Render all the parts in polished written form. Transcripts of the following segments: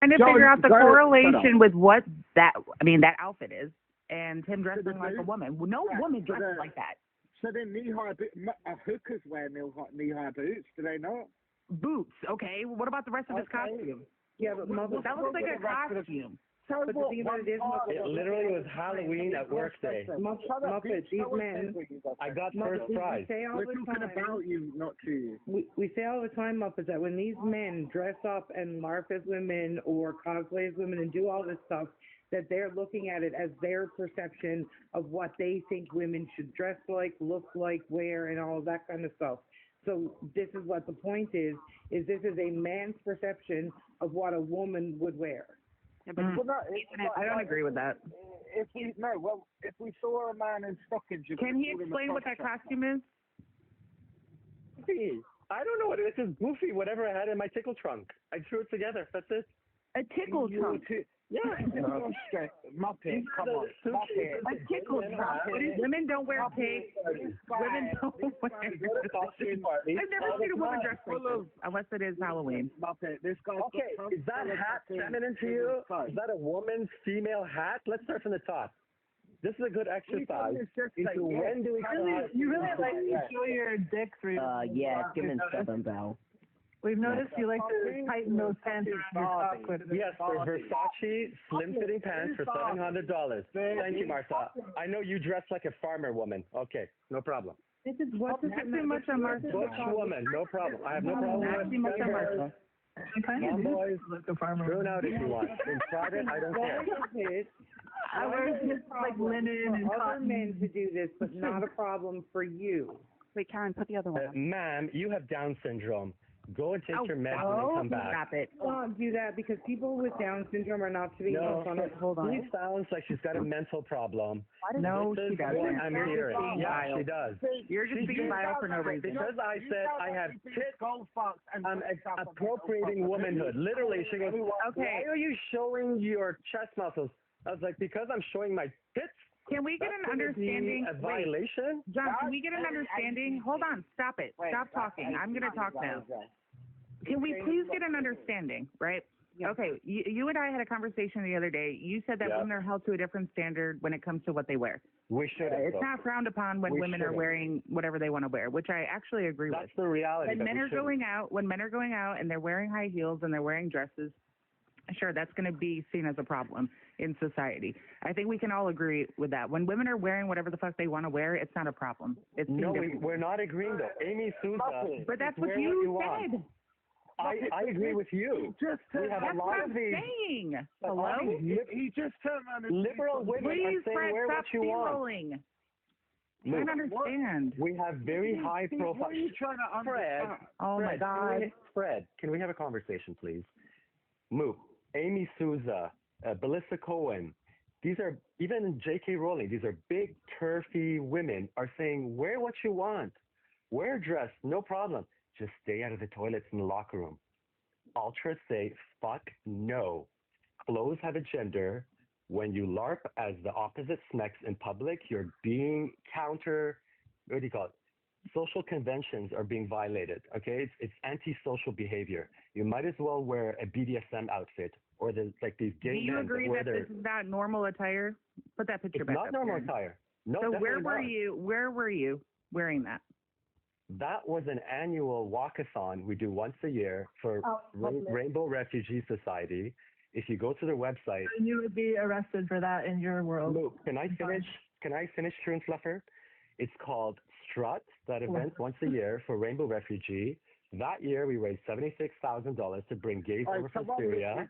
trying to figure out the correlation with what that outfit is and him dressing like a woman. No woman dresses like that. So then hookers wear knee-high boots, do they not? Boots, okay. What about the rest of his costume? Yeah, but that looks like a costume. So but the thing about it is, it literally was Halloween at work day. Muppet, these men. I got first prize. We're talking about you, not to you. We say all the time, Muppet, that when these men dress up and LARP as women or cosplay as women and do all this stuff, that they're looking at it as their perception of what they think women should dress like, look like, wear, and all of that kind of stuff. So this is what the point is this is a man's perception of what a woman would wear. Yeah, but I don't agree with that. If we saw a man in stockings, can he explain what that costume is? I don't know what it is. It's goofy, whatever I had in my tickle trunk. I threw it together. That's it. A tickle trunk. Yeah, Muppet, come on. Muppet. A tickle trunk. Women don't wear cape. Women don't wear I've never seen a woman dress like this, unless it is Halloween. Muppet, this guy. Okay, is that hat feminine to you? Is that a woman's female hat? Let's start from the top. This is a good exercise. When do we you really like to show your dick through. Yeah, give him 7 bell. We've noticed you like to tighten those pants with your top. Yes, for Versace slim-fitting pants for $700. Thank you, Martha. I know you dress like a farmer woman. Okay, no problem. This is what not too much on Martha. Butch woman, no problem. I have no problem with too much on Martha. I kind of do look a farmer. Prune out if you want. In private, I don't care. I wear just like linen and cotton. Men to do this, but not a problem for you. Wait, Karen, put the other one on. Ma'am, you have Down syndrome. Go and take your meds and come back. Stop it. Don't do that because people with Down syndrome are not to be on it. Hold on. She sounds like she's got a mental problem. No, she doesn't. I'm hearing. Yeah, she does. You're just being vile for no reason. Because I said I have tits, I'm appropriating womanhood. Literally, she goes, okay, why are you showing your chest muscles? I was like, because I'm showing my tits. Can we get an understanding? A violation? Wait, John, can we get an understanding? Hold on, stop it. Stop talking. I'm going to talk now. Can we please get an understanding, right? Okay, you and I had a conversation the other day. You said that women are held to a different standard when it comes to what they wear. We should. It's not frowned upon when women are wearing whatever they want to wear, which I actually agree with. That's the reality. When men are going out and they're wearing high heels and they're wearing dresses, sure, that's going to be seen as a problem in society. I think we can all agree with that. When women are wearing whatever the fuck they want to wear, it's not a problem. No, we're not agreeing though. Amy Souza. But that's what you said. I agree with you. We have a lot of these. Saying. Hello? He just turned around and liberal women are saying wear what you want. I don't understand. We have very high profile. What are you trying to understand? Oh my God. Fred, can we have a conversation, please? Mook, Amy Souza, Belissa Cohen. These are, even J.K. Rowling, these are big, turfy women are saying, wear what you want. Wear a dress, no problem. Just stay out of the toilets in the locker room. Ultras say, fuck no. Clothes have a gender. When you LARP as the opposite sex in public, you're being what do you call it? Social conventions are being violated, okay? It's antisocial behavior. You might as well wear a BDSM outfit or these gay men. Do you agree that this is not normal attire? Put that picture back up. It's not normal attire. No, so where were you wearing that? That was an annual walkathon we do once a year for Rainbow Refugee Society. If you go to their website, and you would be arrested for that in your world. Luke, can I finish? Can I finish, True Fluffer? It's called Strut, that event once a year for Rainbow Refugee. That year, we raised $76,000 to bring gays over from Syria.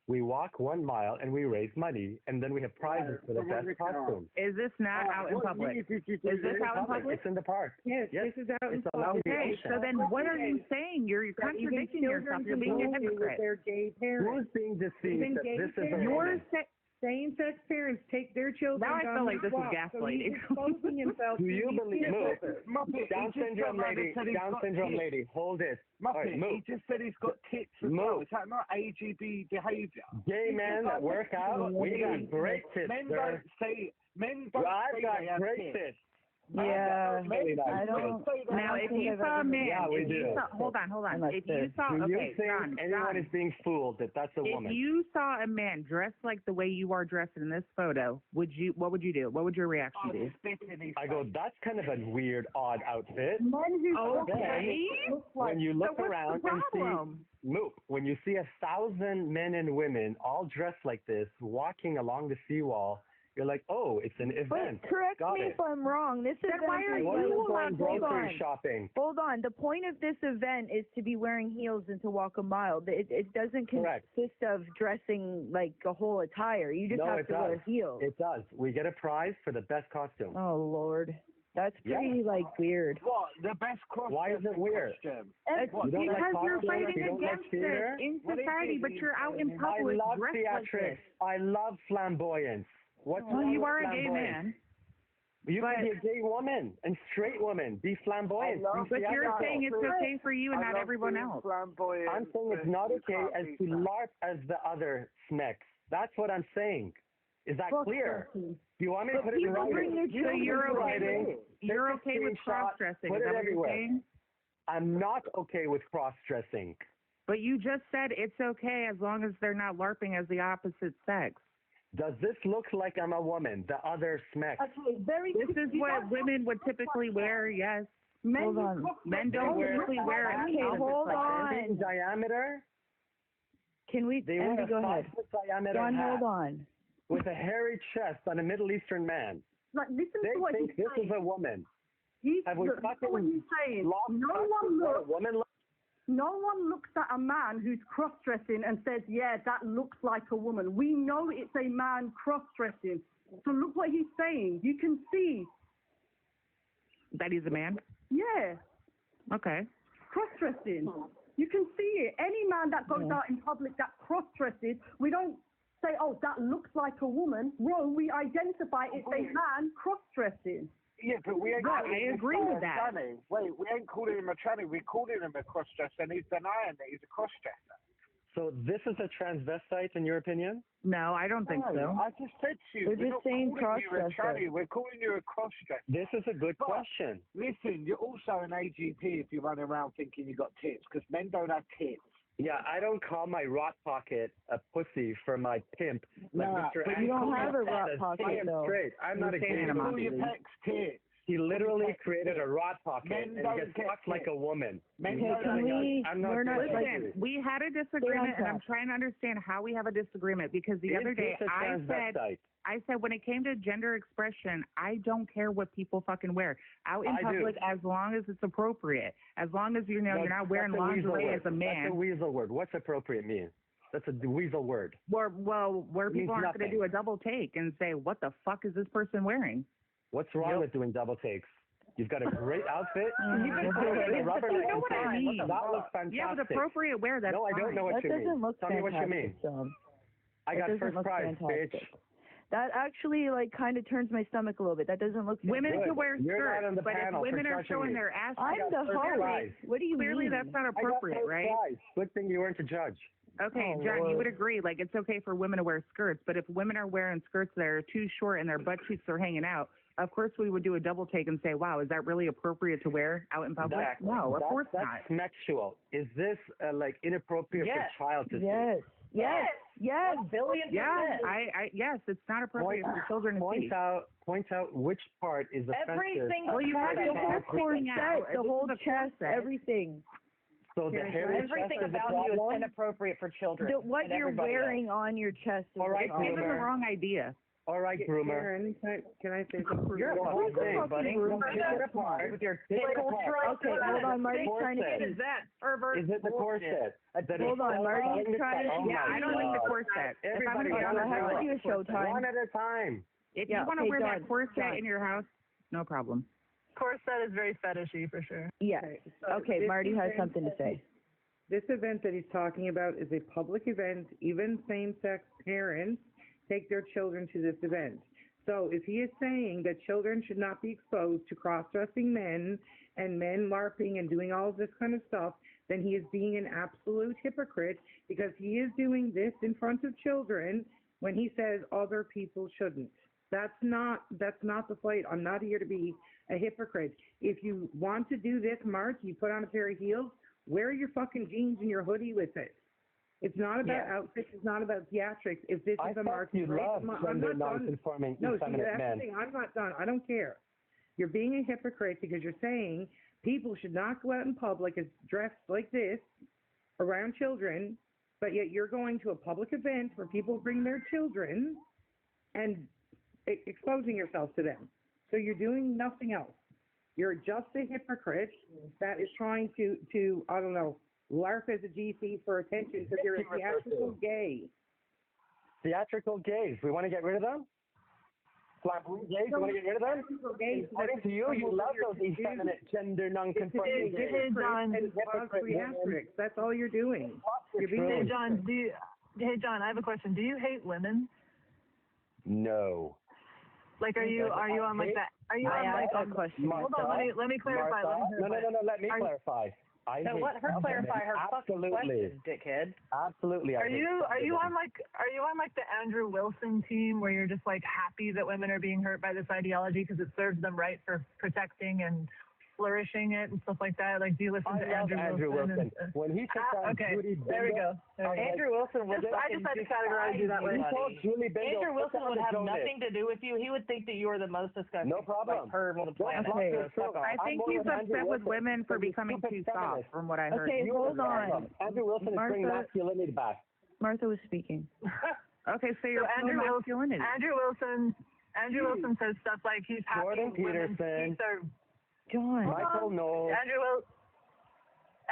We walk 1 mile and we raise money, and then we have prizes for the best costumes. Is this not out in public? Is this out in public? It's in the park. Yes, this is out in public. Okay, so then what are you saying? You're contradicting yourself. You're being a hypocrite. Their gay parents. Who's being deceived that this is a your same-sex parents take their children. Now I feel like this is gaslighting. Do you believe? Down syndrome lady, hold it. Muppet, he just said he's got tits as well. Is that not AGB behaviour? Gay men that work out, we got great tits. Men don't say I've got great tits. Yeah, Really nice. I don't. Now, if you I've saw a ever man, Yeah, we if you do. saw, hold on. Unless If you they're- saw, Do you okay, think John, anyone is being fooled that that's a if woman? you saw a man dressed like the way you are dressed in this photo, what would you do? What would your reaction be? I go, that's kind of a weird, odd outfit. Okay. When you look So what's around the and see, problem? look, when you see 1,000 men and women all dressed like this, walking along the seawall, you're like, oh, it's an event. But correct Got me it. if I'm wrong. This Then event why are is I you wasn't allowed going to hold grocery on. shopping. Hold on. The point of this event is to be wearing heels and to walk a mile. It doesn't Correct. consist of dressing like a whole attire. You just No, have it to wear does. heels. It does. We get a prize for the best costume. Oh Lord, that's Yeah. pretty like weird. What? The best cross. Why is it weird? Costume. And You don't like Because you're costumes? fighting You don't like against theater? it in What is society, it but that you're out in I I public love dressed like theatrics. this. I love flamboyance. What's Well, wrong you with are a gay flamboyance? man. You But- can be a gay woman and straight woman. Be flamboyant. Be But you're theatrical. saying it's okay for you and not everyone else. I'm saying it's not okay as to LARP as the other smecks. That's what I'm saying. Is that clear? Do you want me to put it in writing? So you're okay Writing. with, you're Take a okay with screenshot, cross-dressing, put is it that what you're everywhere. saying? I'm not okay with cross-dressing. But you just said it's okay as long as they're not LARPing as the opposite sex. Does this look like I'm a woman? The other smecks. This is what women would typically wear, yes. Hold on. Men don't typically wear it. Okay, hold on. In diameter, Can we? they wear Andy, a go ahead. 5-foot diameter John, hat hold on. with a hairy chest on a Middle Eastern man. Like, listen They to what think he's this saying. is a woman. Have we Listen to what fucking he's saying. lost No touch one with what a looks. woman looks? No one looks at a man who's cross-dressing and says, "Yeah, that looks like a woman." We know it's a man cross-dressing. So look what he's saying. You can see. That he's a man? Yeah, Okay. cross-dressing. You can see it. Any man that goes out in public that cross-dresses, we don't say, "Oh, that looks like a woman." No, we identify it's a man cross-dressing. Yeah, but we ain't. Right, calling I him agree a with that. tranny. Wait, we ain't calling him a tranny. We're calling him a cross-dresser, and he's denying that he's a cross-dresser. So this is a transvestite, in your opinion? No, I don't think so. I just said to you, We're we're just not saying calling you a cross-dresser. tranny. We're calling you a cross-dresser. This is a good But- question. Listen, you're also an AGP if you run around thinking you got tits, because men don't have tits. Yeah, I don't call my rot pocket a pussy for my pimp. Like Nah, Mr. but you don't Anthony have a said, rot as pocket, I am though. straight. I'm not a You're saying gay it Call about your man. pecs tits. He literally Pecs created a tits. rot pocket Men and don't gets get fucked like tits. a woman. Men Okay, don't can get we? I'm not We're not doing like. that. Listen, we had a disagreement, and I'm track. trying to understand how we have a disagreement because the Is other day this a transvestite? I said when it came to gender expression, I don't care what people fucking wear out in I do. public as long as it's appropriate. As long as you're not wearing That's a weasel lingerie word. as a That's a man, weasel word. What's appropriate mean? That's a weasel word. where It people means aren't going nothing. to do a double take and say, "What the fuck is this person wearing?" What's wrong with doing double takes? You've got a great outfit. You You know put it in a rubber what neck I and mean. tie. That looks fantastic. Yeah, with appropriate wear, that's No, I don't fine. know what That you doesn't mean. look Tell me what you mean. fantastic, John. I That got doesn't first look prize, fantastic. bitch. That actually like kind of turns my stomach a little bit. That doesn't look Women Good. can wear You're not skirts, on the but if panel for women are judging showing me. their ass, I'm the first host. prize. What do you clearly mean? that's not I got appropriate, first right? prize. Good thing you weren't a judge. Okay, Oh, John, you Lord. would agree, like, it's okay for women to wear skirts, but if women are wearing skirts that are too short and their butt cheeks are hanging out, of course we would do a double take and say, wow, is that really appropriate to wear out in public? Exactly. No, of course That's not. sexual. Is this like inappropriate for a child to see? Yes. Yes. Yes. Yeah, yes, it's not appropriate for children to see. Point out which part is offensive. Well, you have The to whole corset, This the is whole a chest, corset. everything. So the hairy Everything chest is a about you is problem? inappropriate for children. What and you're everybody wearing on your chest is All right, the problem. Given the Groomer. wrong idea. All right, groomer. Karen, can I say something? You're a The whole fucking thing. buddy. Pick it apart. With your Pick it pickle apart. stripe. Okay, hold on, Marty's trying to Corset. get Is that pervert? Is it the corset? That Hold is on, so Marty's ugly? trying to- Oh Yeah, my I don't like the God. corset. If I'm Everybody gonna got wear it. I have to a do a showtime. One at a time. If Yeah, you want to okay, wear that John, corset John. in your house, no problem. Corset is very fetishy for sure. Yes. So Okay, this Marty has event- something to say. This event that he's talking about is a public event. Even same-sex parents take their children to this event. So if he is saying that children should not be exposed to cross-dressing men and men LARPing and doing all of this kind of stuff, then he is being an absolute hypocrite because he is doing this in front of children when he says other people shouldn't. That's not the fight. I'm not here to be a hypocrite. If you want to do this march, you put on a pair of heels, wear your fucking jeans and your hoodie with it. It's not about outfits. It's not about theatrics. If this is a march, you love gender non-conforming effeminate men. I'm not done. I don't care. You're being a hypocrite because you're saying people should not go out in public as dressed like this around children, but yet you're going to a public event where people bring their children and exposing yourself to them. So you're doing nothing else. You're just a hypocrite that is trying to I don't know, LARP as a GC for attention because you're a theatrical gay. Theatrical gays. We want to get rid of them? Flamboyant gays, we want to get rid of them? According to you, you love those effeminate gender non-conforming gays. Hey, John. That's all you're doing. Hey, John, I have a question. Do you hate women? No. Like, are you on like that? Are you on like a question? Hold on, let me clarify. No, let me clarify. Let her clarify her fucking question, dickhead. Absolutely. Are you on like the Andrew Wilson team where you're just like happy that women are being hurt by this ideology because it serves them right for protecting and flourishing it and stuff like that? Like, do you listen to Andrew Wilson? When he took on Judy Bingo, there we go. Andrew Wilson would. I just had to categorize you that way. Andrew Wilson would have nothing to do with you. He would think that you are the most disgusting perv on the planet. I think he's upset with women for becoming too soft, from what I heard. Okay, hold on. Andrew Wilson is bringing masculinity back. Martha was speaking. Okay, so you're Andrew Wilson says stuff like he's happy Jordan women's Peterson. teeth are. John. Michael Knowles.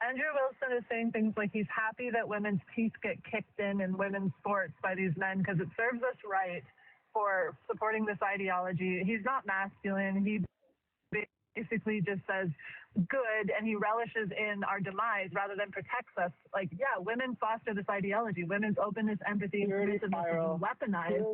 Andrew Wilson is saying things like he's happy that women's teeth get kicked in women's sports by these men because it serves us right for supporting this ideology. He's not masculine. He basically just says good, and he relishes in our demise rather than protects us. Like, yeah, women foster this ideology. Women's openness, empathy, and submissiveness is weaponized.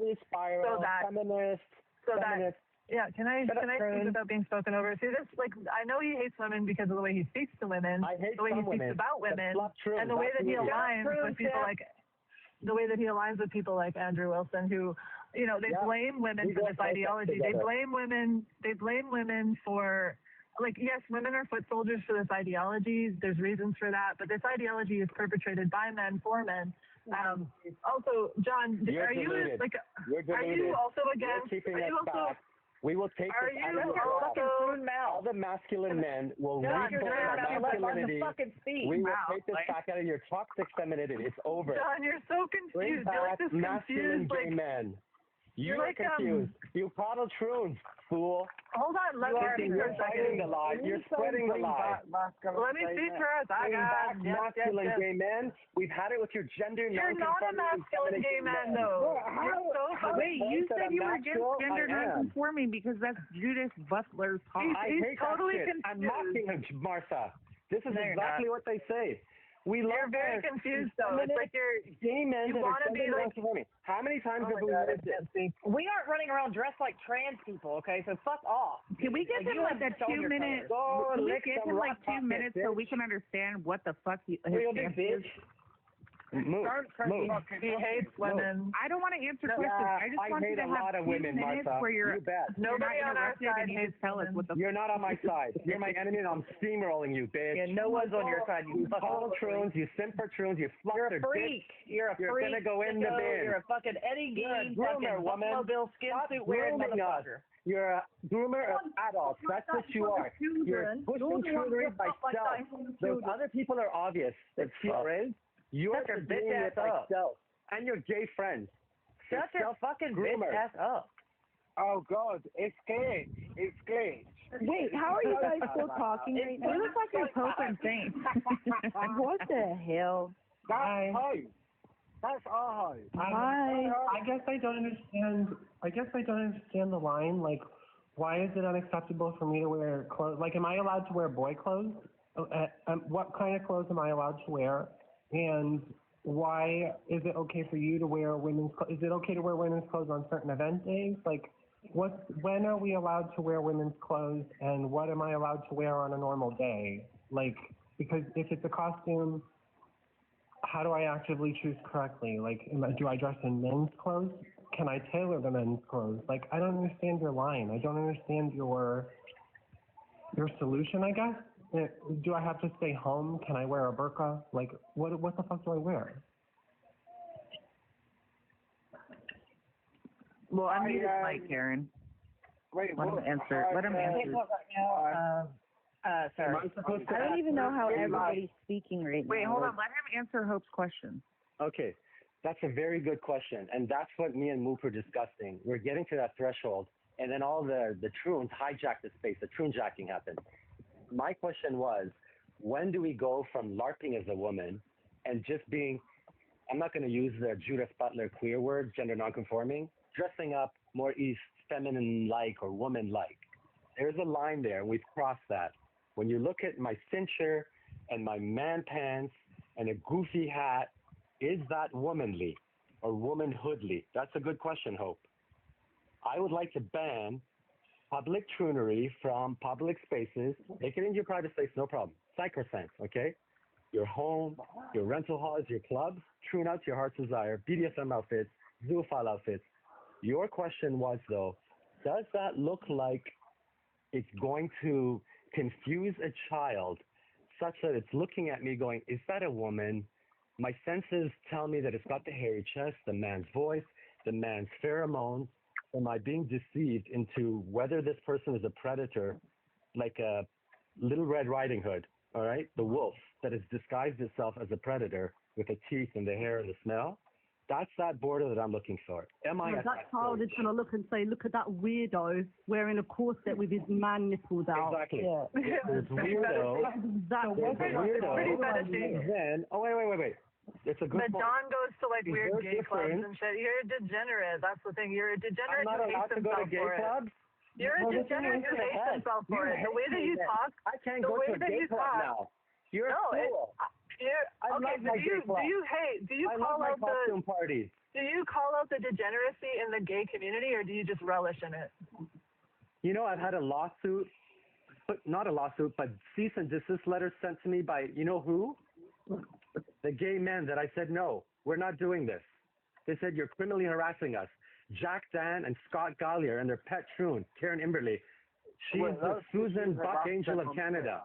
Feminist. Yeah, can I speak without being spoken over? See, this, like, I know he hates women because of the way he speaks to women, the way he speaks about women, and the way that he aligns with people like, the way that he aligns with people like Andrew Wilson, who, you know, they blame women for this ideology. They blame women for, like, yes, women are foot soldiers for this ideology. There's reasons for that, but this ideology is perpetrated by men for men. Also, John, are you also against? We will take this out of your mouth. All the masculine men will reform masculinity. We will take this back out of your toxic femininity. It's over. John, you're so confused. Bring back masculine gay men. You're confused. You coddle troons, fool. Hold on, let me speak for a second. You're spreading the lie. Let me speak first. Bring back masculine gay men. We've had it with your gender You're not a masculine gay man, though. Wait, you said you were against gender non-conforming because that's Judith Butler's talk. He's totally confused. I'm mocking him, Martha. This is exactly what they say. You're very confused, though. It's like you're gay men that are gender non-conforming. How many times have we heard this? We aren't running around dressed like trans people, okay? So fuck off. Can we get him like a 2 minute? Can we get him like 2 minutes so we can understand what the fuck his stance is? Move. He hates women. I don't want to answer questions. I just want you to have 2 minutes where you're nobody on our side and you just tell us what the You're not on my side. You're my enemy and I'm steamrolling you, bitch. Yeah, no one's on your side. You follow troons, you simp for troons, you flutter. You're a freak. You're a freak. You're gonna go in the bin. You're a fucking Eddie Gein, groomer, woman. Buffalo Bill skin suit wearing motherfucker. You're a groomer of adults. That's what you are. You're pushing troonery by stealth. Those other people are obvious. It's right. You're doing it by stealth. And your gay friends. Shut your fucking bitch ass up. Oh, God. It's gay. It's gay. Wait, how are you guys still talking right now? You look like you're Pope and Saint. What the hell? That's home. That's our home. Hi. I guess I don't understand the line. Like, why is it unacceptable for me to wear clothes? Like, am I allowed to wear boy clothes? What kind of clothes am I allowed to wear? And why is it okay for you to wear women's clothes? Is it okay to wear women's clothes on certain event days? Like, when are we allowed to wear women's clothes, and what am I allowed to wear on a normal day? Like, because if it's a costume, how do I actively choose correctly? Like, do I dress in men's clothes? Can I tailor the men's clothes? Like, I don't understand your line. I don't understand your your solution, I guess. Do I have to stay home? Can I wear a burqa? Like, what the fuck do I wear? Well, I'm muted, Mike, Karen. Wait, Let him answer. Let him answer. Sorry. I don't even know how everybody's speaking right now. Wait, hold on. Let him answer Hope's question. Okay, that's a very good question, and that's what me and Moop were discussing. We're getting to that threshold, and then all the troons hijack the space. The troon jacking happened. My question was, when do we go from LARPing as a woman and just being, I'm not going to use the Judith Butler queer word, gender nonconforming, dressing up more East feminine-like or woman-like. There's a line there, and we've crossed that. When you look at my cincher and my man pants and a goofy hat, is that womanly or womanhoodly? That's a good question, Hope. I would like to ban public troonery from public spaces. Take it into your private space, no problem. Sacrosanct, okay? Your home, your rental halls, your clubs, troon out to your heart's desire, BDSM outfits, zoophile outfits. Your question was, though, does that look like it's going to confuse a child such that it's looking at me going, is that a woman? My senses tell me that it's got the hairy chest, the man's voice, the man's pheromones. Am I being deceived into whether this person is a predator, like a Little Red Riding Hood, all right? The wolf that has disguised itself as a predator with the teeth and the hair and the smell? That's that border that I'm looking for. Am I? That child is going to look and say, look at that weirdo wearing a corset with his man nipples out. Exactly. Yeah. There's weirdo. Exactly. There's weirdo. Then, oh, wait. It's a good But point. Don goes to like Is weird there gay clubs difference? and shit. You're a degenerate. That's the thing. You're a degenerate I'm not who allowed hates to go to himself gay for it. clubs? You're a degenerate who hates himself for it. The way that you talk. I can't the go way to a that gay you club talk. now. You're No, a fool. I okay, love but my gay club. do you hate? Do you I call love my out costume parties. Do you call out the degeneracy in the gay community, or do you just relish in it? You know, I've had a lawsuit, but not a lawsuit, but cease and desist letters sent to me by, you know who? The gay men that I said, no, we're not doing this. They said, you're criminally harassing us. Jack Dan and Scott Gallier and their pet troon, Karen Imberly. She's the Susan Buck Angel of Canada.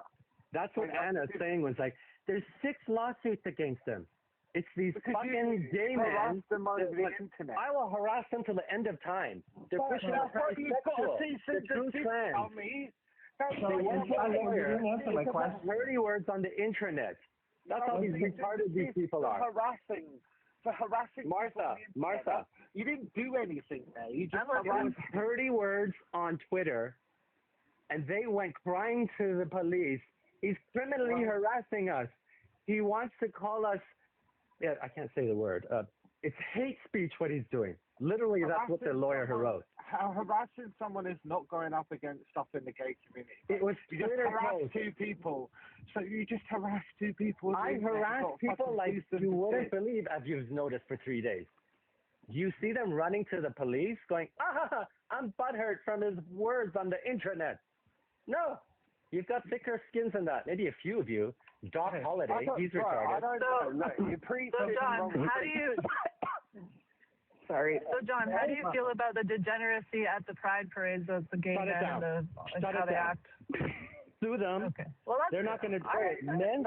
That's what Anna's saying was like, there's 6 lawsuits against them. It's these fucking gay men. Them over the internet. I will harass them till the end of time. They're pushing the transsexual, the true trans. You answer my question. Dirty words on the intranet. That's how these retarded these people are. For harassing Martha. You didn't do anything there. You just harassed 30 words on Twitter, and they went crying to the police. He's criminally harassing us. He wants to call us. Yeah, I can't say the word. It's hate speech what he's doing. Literally, that's what the lawyer wrote. Harassing someone is not going up against stuff in the gay community. It was you just harassed 2 people. So you just harassed 2 people. I harassed people like you wouldn't believe, as you've noticed for 3 days. You see them running to the police going, I'm butthurt from his words on the intranet. No, you've got thicker skins than that. Maybe a few of you. Doc Holiday, he's retarded. I don't know. Look, so John, how do you... Sorry. So John, how do you feel about the degeneracy at the pride parades of the gay men and how they act? Sue them. Okay. Well, they're not going to do it. Men's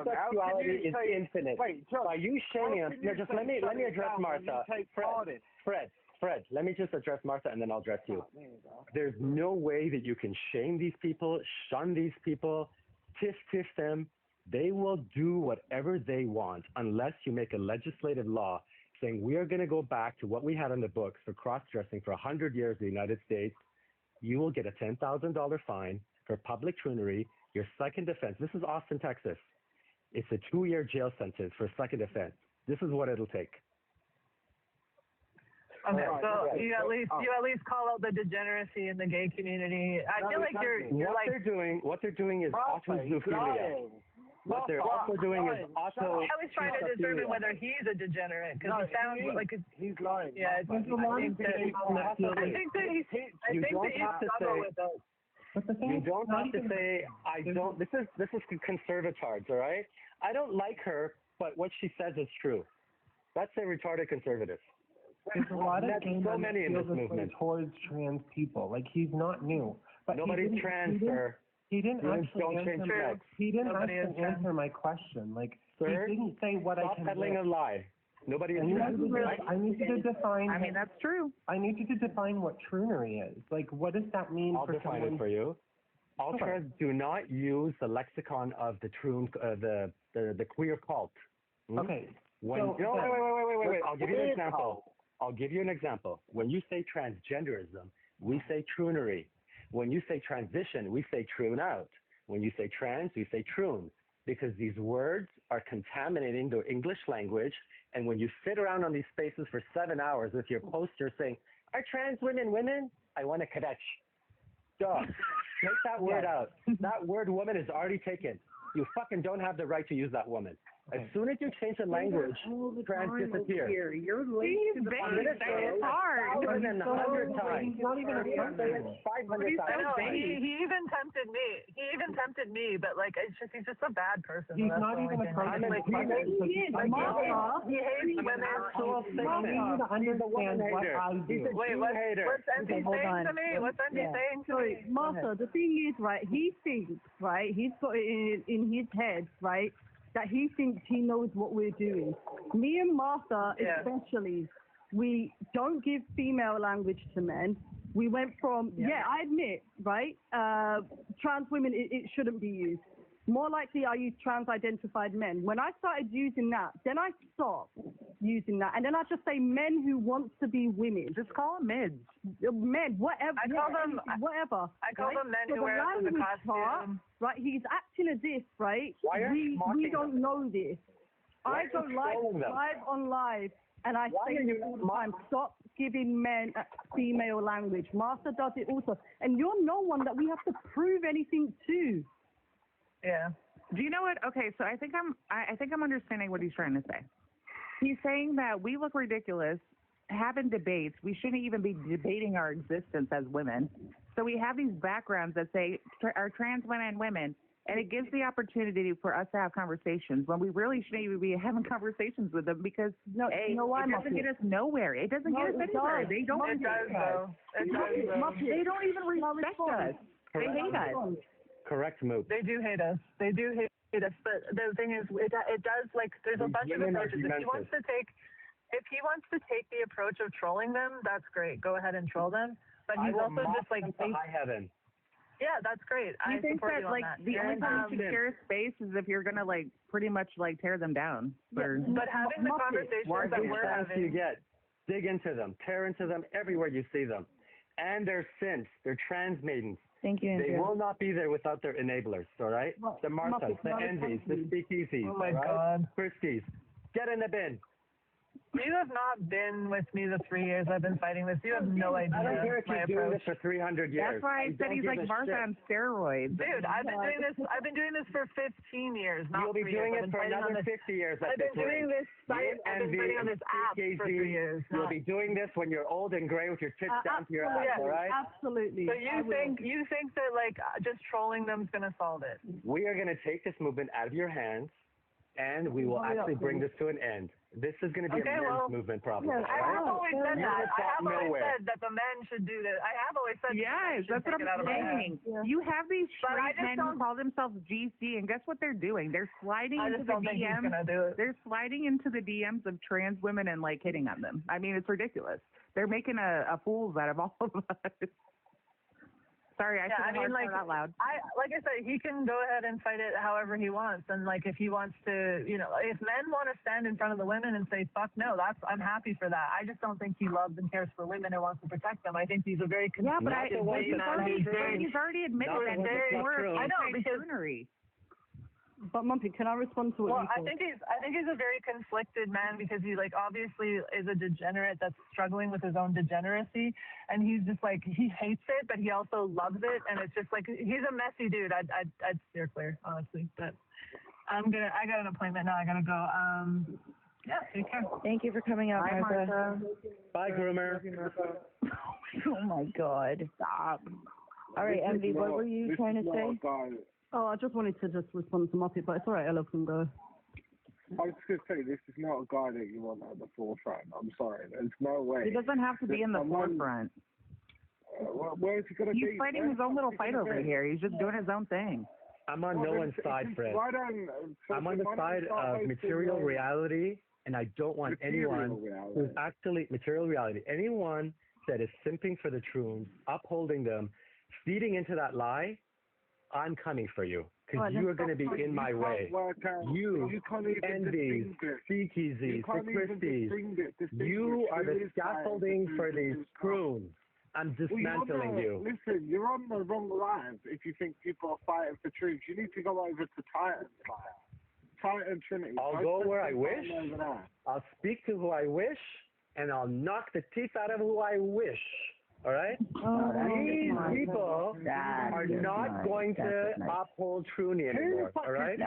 sexuality is infinite. Wait, John, by you shaming them, just let me address Martha. Fred, let me just address Martha and then I'll address you. There's no way that you can shame these people, shun these people, tiff them. They will do whatever they want unless you make a legislative law saying we are going to go back to what we had on the books for cross-dressing for 100 years in the United States. You will get a $10,000 fine for public troonery. Your second offense, this is Austin, Texas. It's a 2-year jail sentence for second offense. This is what it'll take. Okay, so you at least call out the degeneracy in the gay community. I feel like you're like what they're doing is autozoophilia. What they're also doing is auto. I was trying to determine whether he's a degenerate because he sounds like he's lying. Yeah, I think that he's. You don't have to say I don't. This is conservatards, all right? I don't like her, but what she says is true. That's a retarded conservative. There's a lot of so many in this movement towards trans people. Like he's not new, but nobody's trans, sir. He didn't actually don't change answer. sex. He didn't actually answer my question. Like, Sir, he didn't say what I stop can. peddling a lie. Nobody is. I need you to define. I mean, that's true. I need you to define what troonery is. Like, what does that mean I'll for define someone? it for you. Ultras do not use the lexicon of the the queer cult. Okay. Wait. I'll give you an example. When you say transgenderism, we say troonery. When you say transition, we say troon out. When you say trans, we say troon. Because these words are contaminating the English language. And when you sit around on these spaces for 7 hours with your poster saying, are trans women women? I want a kadech. Duh. Take that word out. That word woman is already taken. You fucking don't have the right to use that woman. As soon as you change the language, trans disappears. You're late to the party. It's hard. More than 100 times. He's not even a person. 500 I know, times. he even tempted me, but like he's just a bad person. He's That's not the even only a thing. person. Like, He he hates women. I need you to understand what I do. Wait, what's Envy saying to me? What's Envy saying to me? Sorry, Martha, the thing is, right, he thinks, right, he's got it in his head, right, that he thinks he knows what we're doing. Me and Martha, especially, we don't give female language to men. We went from, I admit, right, trans women, it shouldn't be used. More likely I use trans-identified men. When I started using that, then I stopped using that. And then I just say men who want to be women. Just call them mids. Men, whatever. I call them whatever. I call them men So who wear the language costume. part, right, he's acting as if, right, Why are you we mocking don't know this. Why I are go you live trolling them? on live, and I Why say are you all the time, stop giving men female language. Master does it also. And you're no one that we have to prove anything to. Yeah. Do you know what? Okay, so I think I'm understanding what he's trying to say. He's saying that we look ridiculous having debates. We shouldn't even be debating our existence as women. So we have these backgrounds that say are trans women women, and it gives the opportunity for us to have conversations when we really shouldn't even be having conversations with them because it doesn't get us nowhere. It doesn't get us anywhere. They don't. It does though. It does though. They don't even respect us. They hate us. Correct move. They do hate us. They do hate us. But the thing is, it does, like, there's a bunch of approaches. If he wants to take the approach of trolling them, that's great. Go ahead and troll them. But he's also just like high heaven. Yeah, that's great. I think support that you on like that. the only time you should share space is if you're gonna like pretty much like tear them down. But having the conversations that we're having. You get dig into them, tear into them everywhere you see them, and their synths, their trans maidens. Thank you, Andrew. They will not be there without their enablers, all right? The Marthas, the Envies, the Speakeasies, Oh my right? God. Christies. Get in the bin. You have not been with me the 3 years I've been fighting this. You have no idea I don't care if my you're doing approach. this for 300 years. That's why I said he's like Martha on steroids. Dude, I've been doing this for 15 years, not You'll be 3 doing years. it for another 50 years. I've been doing this site. I've been fighting on this app for 3 years. You'll be doing this when you're old and gray with your tits down to your ass, all right? Absolutely. So you think that like just trolling them is gonna solve it? We are going to take this movement out of your hands, and we will actually bring this to an end. This is going to be a men's movement problem. I have always said that. I have always nowhere. said that the men should do this. I have always said Yes, that's what I'm saying. You have these straight men who call themselves GC, and guess what they're doing? They're sliding into the DMs. They're sliding into the DMs of trans women and like hitting on them. I mean, it's ridiculous. They're making a fools out of all of us. Sorry, I shouldn't have said that out loud. Like I said, he can go ahead and fight it however he wants. And like if he wants to, if men want to stand in front of the women and say, fuck no, I'm happy for that. I just don't think he loves and cares for women and wants to protect them. I think he's a very he's already admitted that he's more of a But Mumpy, can I respond to what you I think he's a very conflicted man because he like obviously is a degenerate that's struggling with his own degeneracy, and he's just like he hates it, but he also loves it, and it's just like he's a messy dude. I'd steer clear, honestly. But I got an appointment now. I gotta go. Yeah, take care. Thank you for coming out, Martha. Bye, groomer. Oh my God! Stop. All right, Envy, what were you trying to say? Oh, I just wanted to respond to Muppet, but it's all right, Ella can go. I was just going to say, this is not a guy that you want at the forefront. I'm sorry. There's no way. He doesn't have to be in the forefront. Where's he gonna be? He's fighting his own little fight over here. He's just doing his own thing. I'm on no one's side, Fred. I'm on the side of material reality, and I don't want anyone who's actually material reality. Anyone that is simping for the troons, upholding them, feeding into that lie, I'm coming for you. Because you are going to be in my way. You, envies, speakeasies, the Christies, you are the scaffolding for these troons. I'm dismantling you. Listen, you're on the wrong lines if you think people are fighting for truth. You need to go over to Titan Trinity. I'll go where I wish. I'll speak to who I wish, and I'll knock the teeth out of who I wish. All right? These people are not going to uphold Truny anymore. All right?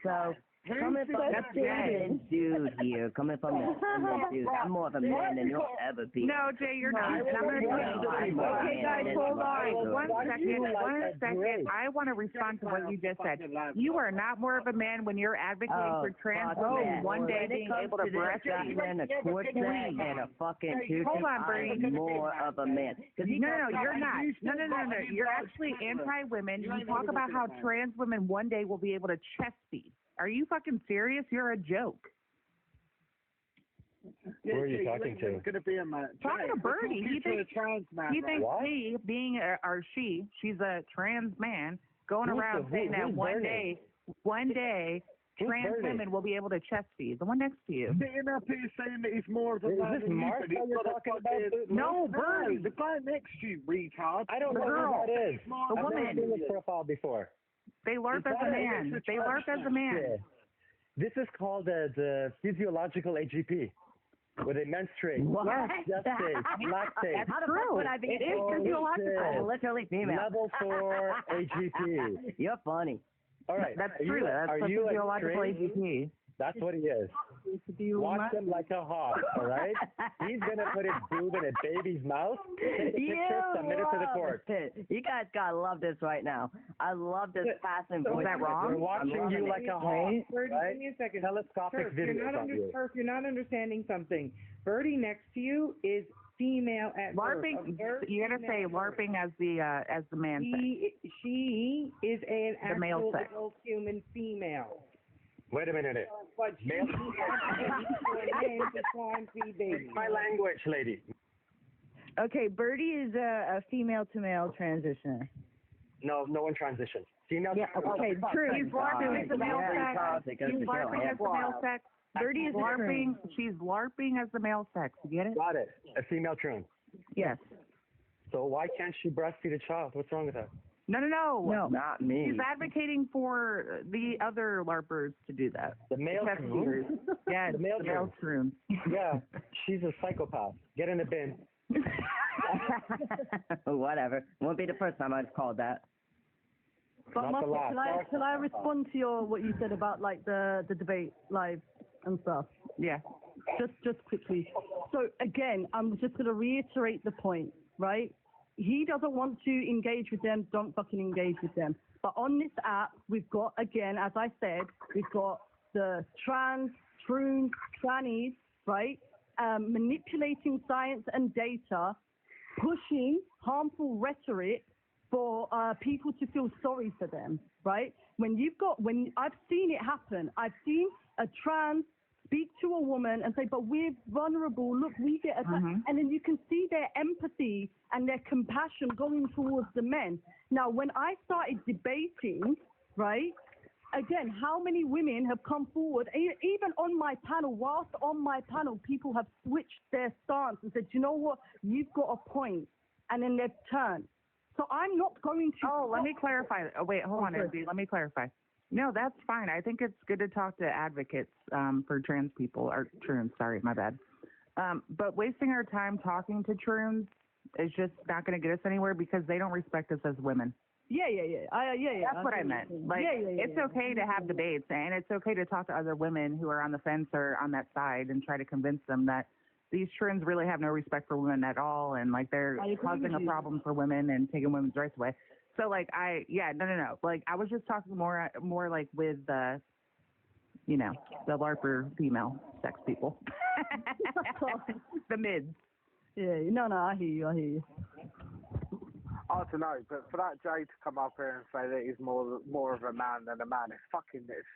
So, coming from the feminine dude here, coming from the feminine dude, I'm more of a man than you'll ever be. No, Jay, you're not. I'm going to tell you. Okay, guys, hold on. One second. I want to respond to what you just said. You are not more of a man when you're advocating for trans women one day being able to breastfeed. And a quartet and a fucking Hold on, Bernie. I'm more of a man. No, you're not. No. You're actually anti-women. You talk about how trans women one day will be able to chest feed. Are you fucking serious? You're a joke. Who are you talking to? Talking to Bertie. He thinks me being she's a trans man going around saying that one day, trans women will be able to chest feed. The one next to you. Sitting up here saying that he's more of a man. Is this Mark that you're talking about? No, Bertie, the guy next to you, retard. I don't know who that is. The woman. I've never seen his profile before. They LARP as a man. They LARP as a man. Yeah. This is called the physiological AGP, where they menstruate. What? Gestate, lactate. That's true. It is physiological. I'm literally female. Level 4 AGP. You're funny. All right. That's true. That's the physiological AGP. That's what he is. Watch him like a hawk, all right? He's going to put his boob in a baby's mouth, take a picture, submit it to the court. You guys got to love this right now. I love this passing voice. Is that wrong? We're watching you like a hawk, Bertie, right? give me a second. Telescopic videos of you. You're not understanding something. Bertie next to you is female at LARPing. You gotta say LARPing as the man sex. She is an the male actual sex. adult human female. Wait a minute. But she Male. It's my language, lady. Okay, Bertie is a female to male transitioner. No one transitions. Female. Yeah, okay, true. He's LARPing as the male sex. He's LARPing as the male sex. Bertie is LARPing. She's LARPing as the male sex. You get it? Got it. A female troon. Yes. So why can't she breastfeed a child? What's wrong with that? No. Not me. She's advocating for the other LARPers to do that. The male troon? Yeah, the male troon. Yeah, she's a psychopath. Get in the bin. Whatever. Won't be the first time I've called that. But Mark, can I respond to what you said about like the debate live and stuff? Yeah. Just quickly. So again, I'm just going to reiterate the point, right? He doesn't want to engage with them. Don't fucking engage with them. But on this app, we've got, again, as I said, we've got the troons, trannies, right? Manipulating science and data, pushing harmful rhetoric for people to feel sorry for them, right? When I've seen it happen. I've seen a trans speak to a woman and say, but we're vulnerable, look, we get attacked. And then you can see their empathy and their compassion going towards the men. Now, when I started debating, right, again, how many women have come forward, even on my panel, whilst on my panel, people have switched their stance and said, you know what, you've got a point, and then they've turned. So I'm not going to... Oh, let me clarify. Oh, wait, hold on, Izzy. Let me clarify. No, that's fine. I think it's good to talk to advocates for trans people, or troons, sorry, my bad. But wasting our time talking to troons is just not going to get us anywhere because they don't respect us as women. Yeah. That's what I meant. Like, it's okay to have debates, and it's okay to talk to other women who are on the fence or on that side and try to convince them that these troons really have no respect for women at all, and like they're causing a problem for women and taking women's rights away. So like no. Like I was just talking more like with the LARPer female sex people, the mids. Yeah, no, I hear you. I don't know, but for that Jay to come up here and say that he's more of a man than a man, it's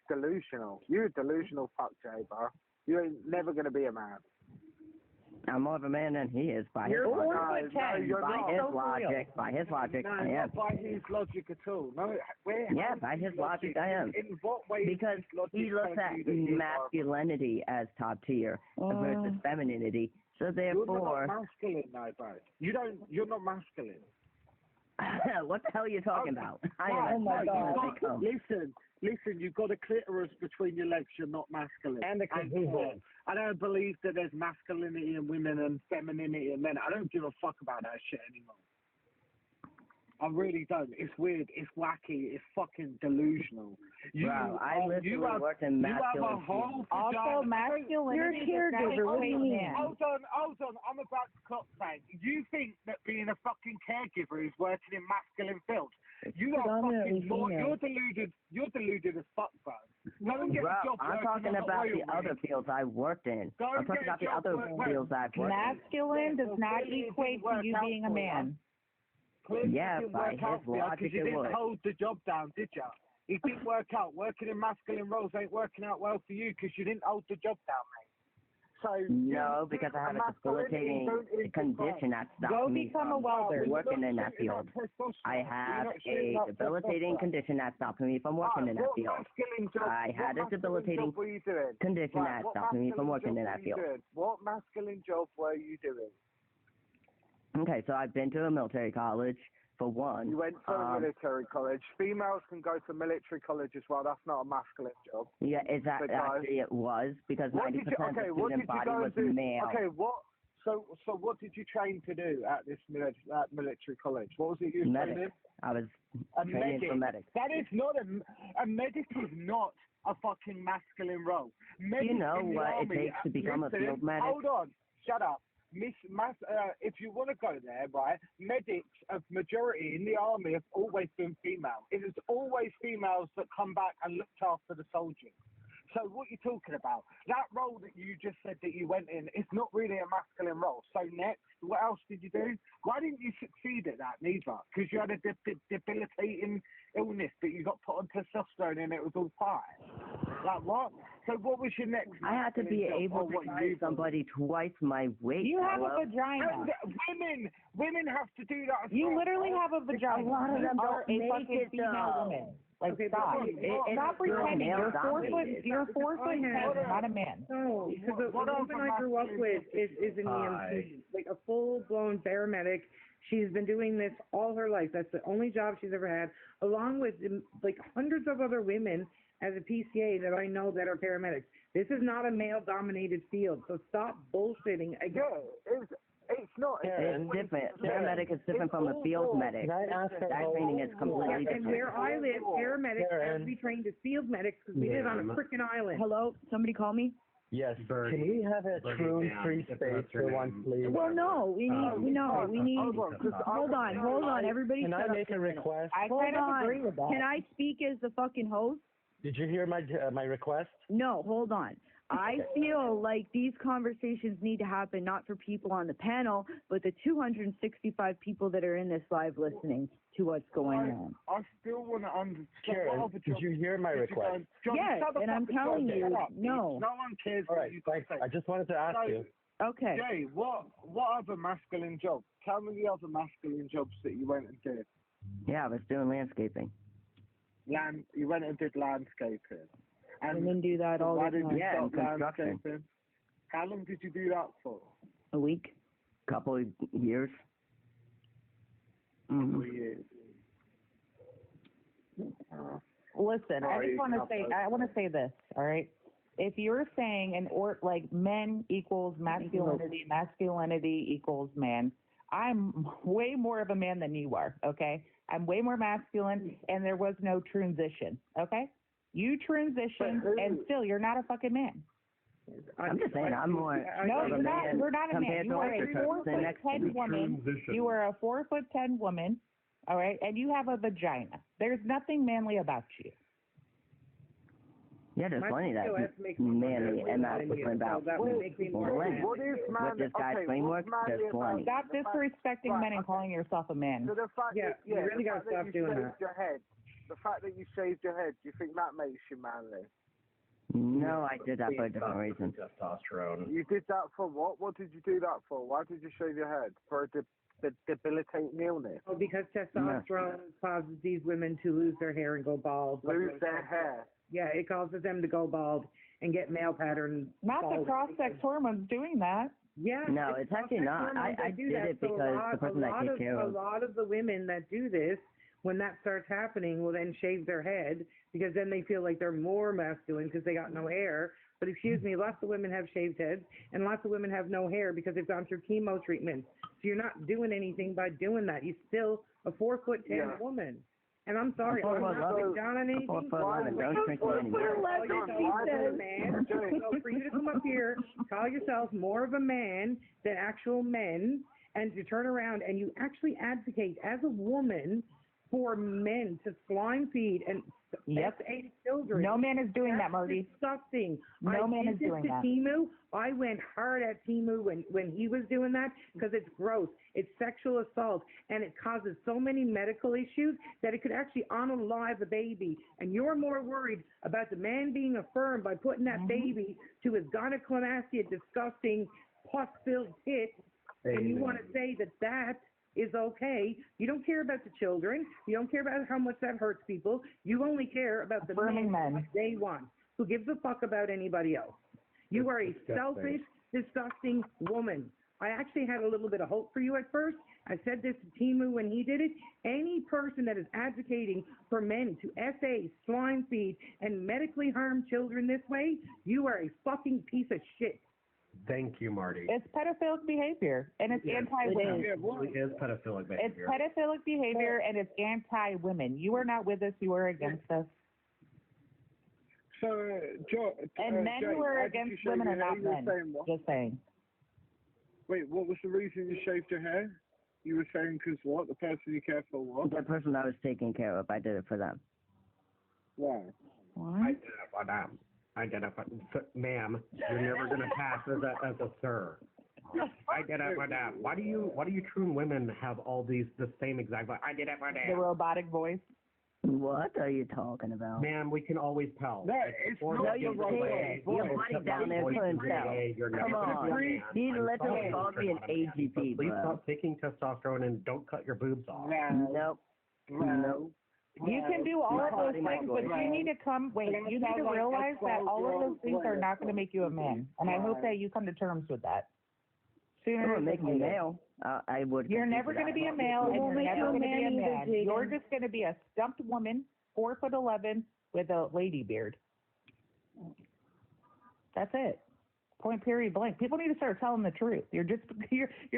delusional. You're a delusional fuck, Jay, bro. You ain't never gonna be a man. I'm more of a man than he is by his logic. By his logic, no, I am. Not by his logic at all. No, By his logic, I am. In what way? Because he looks at masculinity as top tier versus femininity. So therefore, you're not masculine, no, bro. You're not masculine. What the hell are you talking about? Listen, you've got a clitoris between your legs, you're not masculine. And a caboodle. I don't believe that there's masculinity in women and femininity in men. I don't give a fuck about that shit anymore. I really don't. It's weird. It's wacky. It's fucking delusional. I literally worked in masculine. Also, masculinity. You're a caregiver. What do you mean? Hold on. I'm about to clock thing. You think that being a fucking caregiver is working in masculine fields? You are fucking more. You're deluded as fuck, bro. I'm talking about the other fields I worked in. I'm talking about the other fields I've worked in. Masculine does not equate to you being a man. Yeah, by his logic because you didn't hold the job down, did you? It didn't work out. Working in masculine roles ain't working out well for you because you didn't hold the job down, mate. So no, because I have a debilitating condition that stops me from working in that field. I have a debilitating condition that stops me from working in that field. I had a debilitating condition that stopped me from working in that field. What masculine job were you doing? Okay, so I've been to a military college, for one. You went to a military college. Females can go to military college as well. That's not a masculine job. Yeah, actually it was, because 90% of the student body was male. Okay, so what did you train to do at this military college? What was it you trained in? I was training for medic. That is not a medic is not a fucking masculine role. Medic you know what it takes to become a field medic? Hold on, shut up. If you want to go there, right, medics, a majority in the army have always been female. It is always females that come back and looked after the soldiers. So what you're talking about, that role that you just said that you went in, is not really a masculine role. So next, what else did you do? Why didn't you succeed at that neither? Because you had a debilitating illness that you got put on testosterone and it was all fine. Like what? So what was your next? I had to be able to find somebody twice my weight. You have a vagina. And women have to do that. You literally have a vagina. A lot of them are a fucking female woman. Like, stop. Stop pretending. You're 4 foot. You're 4 foot 10, not a man. No, because the woman I grew up with is in the EMT, like a full-blown paramedic. She's been doing this all her life. That's the only job she's ever had, along with like hundreds of other women as a PCA that I know that are paramedics. This is not a male-dominated field, so stop bullshitting again. It's not. It's different. Paramedic is different from a field medic. That training is completely different. And where I live, paramedics have to be trained as field medics because we live on a freaking island. Hello? Somebody call me? Yes, can we have a true free space for once, please? Well, no, we need. Hold on, everybody. Can I make a request? I kind of agree with that. Can I speak as the fucking host? Did you hear my request? No, hold on. I feel like these conversations need to happen not for people on the panel, but the 265 people that are in this live listening to what's going on. I still want to understand. Karen, did you hear my request? Yes, and I'm telling you, no. No one cares. All right, thanks. I just wanted to ask you. Okay. Jay, what other masculine job? Tell me the other masculine jobs that you went and did. Yeah, I was doing landscaping. You went and did landscaping. And women do that all the time. Yeah, in construction. How long did you do that for? A week, couple of years. Couple of years. Listen, I want to say this, all right? If you're saying like men equals masculinity, masculinity equals man, I'm way more of a man than you are, okay? I'm way more masculine, and there was no transition, okay? You transitioned, and still, you're not a fucking man. I'm just saying, I'm more. No, you're not. You're not a man. You are a 4'10" woman. You are a 4'10" woman, all right, and you have a vagina. There's nothing manly about you. Yeah, there's plenty that manly and masculine about women. With this guy's framework, there's plenty. Stop disrespecting men and calling yourself a man. So the fact you really got to stop doing that. The fact that you shaved your head, do you think that makes you manly? No, I did that for a different reason. Testosterone. You did that for what? What did you do that for? Why did you shave your head? For a debilitating illness? Oh, because testosterone causes these women to lose their hair and go bald. Lose their hair? Yeah, it causes them to go bald and get male pattern. Not the cross-sex hormones doing that. Yeah. No, it's actually not. I did it because the person that takes care of. A lot of the women that do this, when that starts happening, will then shave their head because then they feel like they're more masculine because they got no hair. But excuse me, lots of women have shaved heads and lots of women have no hair because they've gone through chemo treatment. So you're not doing anything by doing that. You're still a 4'10" woman. And I'm sorry, I'm not putting down on anything. Don't drink man. So for you to come up here, call yourself more of a man than actual men, and to turn around and you actually advocate as a woman for men to swine feed and SA children. No man is doing that, Marty. Disgusting. No man is doing that. Timu, I went hard at Timu when he was doing that because it's gross. It's sexual assault, and it causes so many medical issues that it could actually unalive a baby. And you're more worried about the man being affirmed by putting that baby to his gynecomastia, disgusting, pus-filled tit, and you want to say that is okay. You don't care about the children. You don't care about how much that hurts people. You only care about the men they want. Who gives a fuck about anybody else? You are a selfish, disgusting woman. I actually had a little bit of hope for you at first. I said this to Timu when he did it. Any person that is advocating for men to SA, swine feed, and medically harm children this way, you are a fucking piece of shit. Thank you, Marty. It's pedophilic behavior, and it's anti-women. It is pedophilic behavior. It's pedophilic behavior, and it's anti-women. You are not with us. You are against us. So, and men who are against women are not men. Just saying. Wait, what was the reason you shaved your hair? You were saying because what? The person you care for what? The person I was taking care of. I did it for them. Why? I did it for them. I did it for ma'am. You're never gonna pass as a sir. I did it for them. Why do you true women have all the same exact? I did it for them. The robotic voice. What are you talking about? Ma'am, we can always tell. No, it's not you can't. Your buddy down there couldn't tell. Come on. He literally called me an AGP, Please stop taking testosterone and don't cut your boobs off. Nope. You can do all of those things, but you need to you need to realize that all of those things are not going to make you a man. And I hope that you come to terms with that. Sooner make me male. I would. You're never going to be a male, and you're never going to be a man. You're just going to be a stumped woman, 4'11", with a lady beard. That's it. Point, period, blank. People need to start telling the truth. You're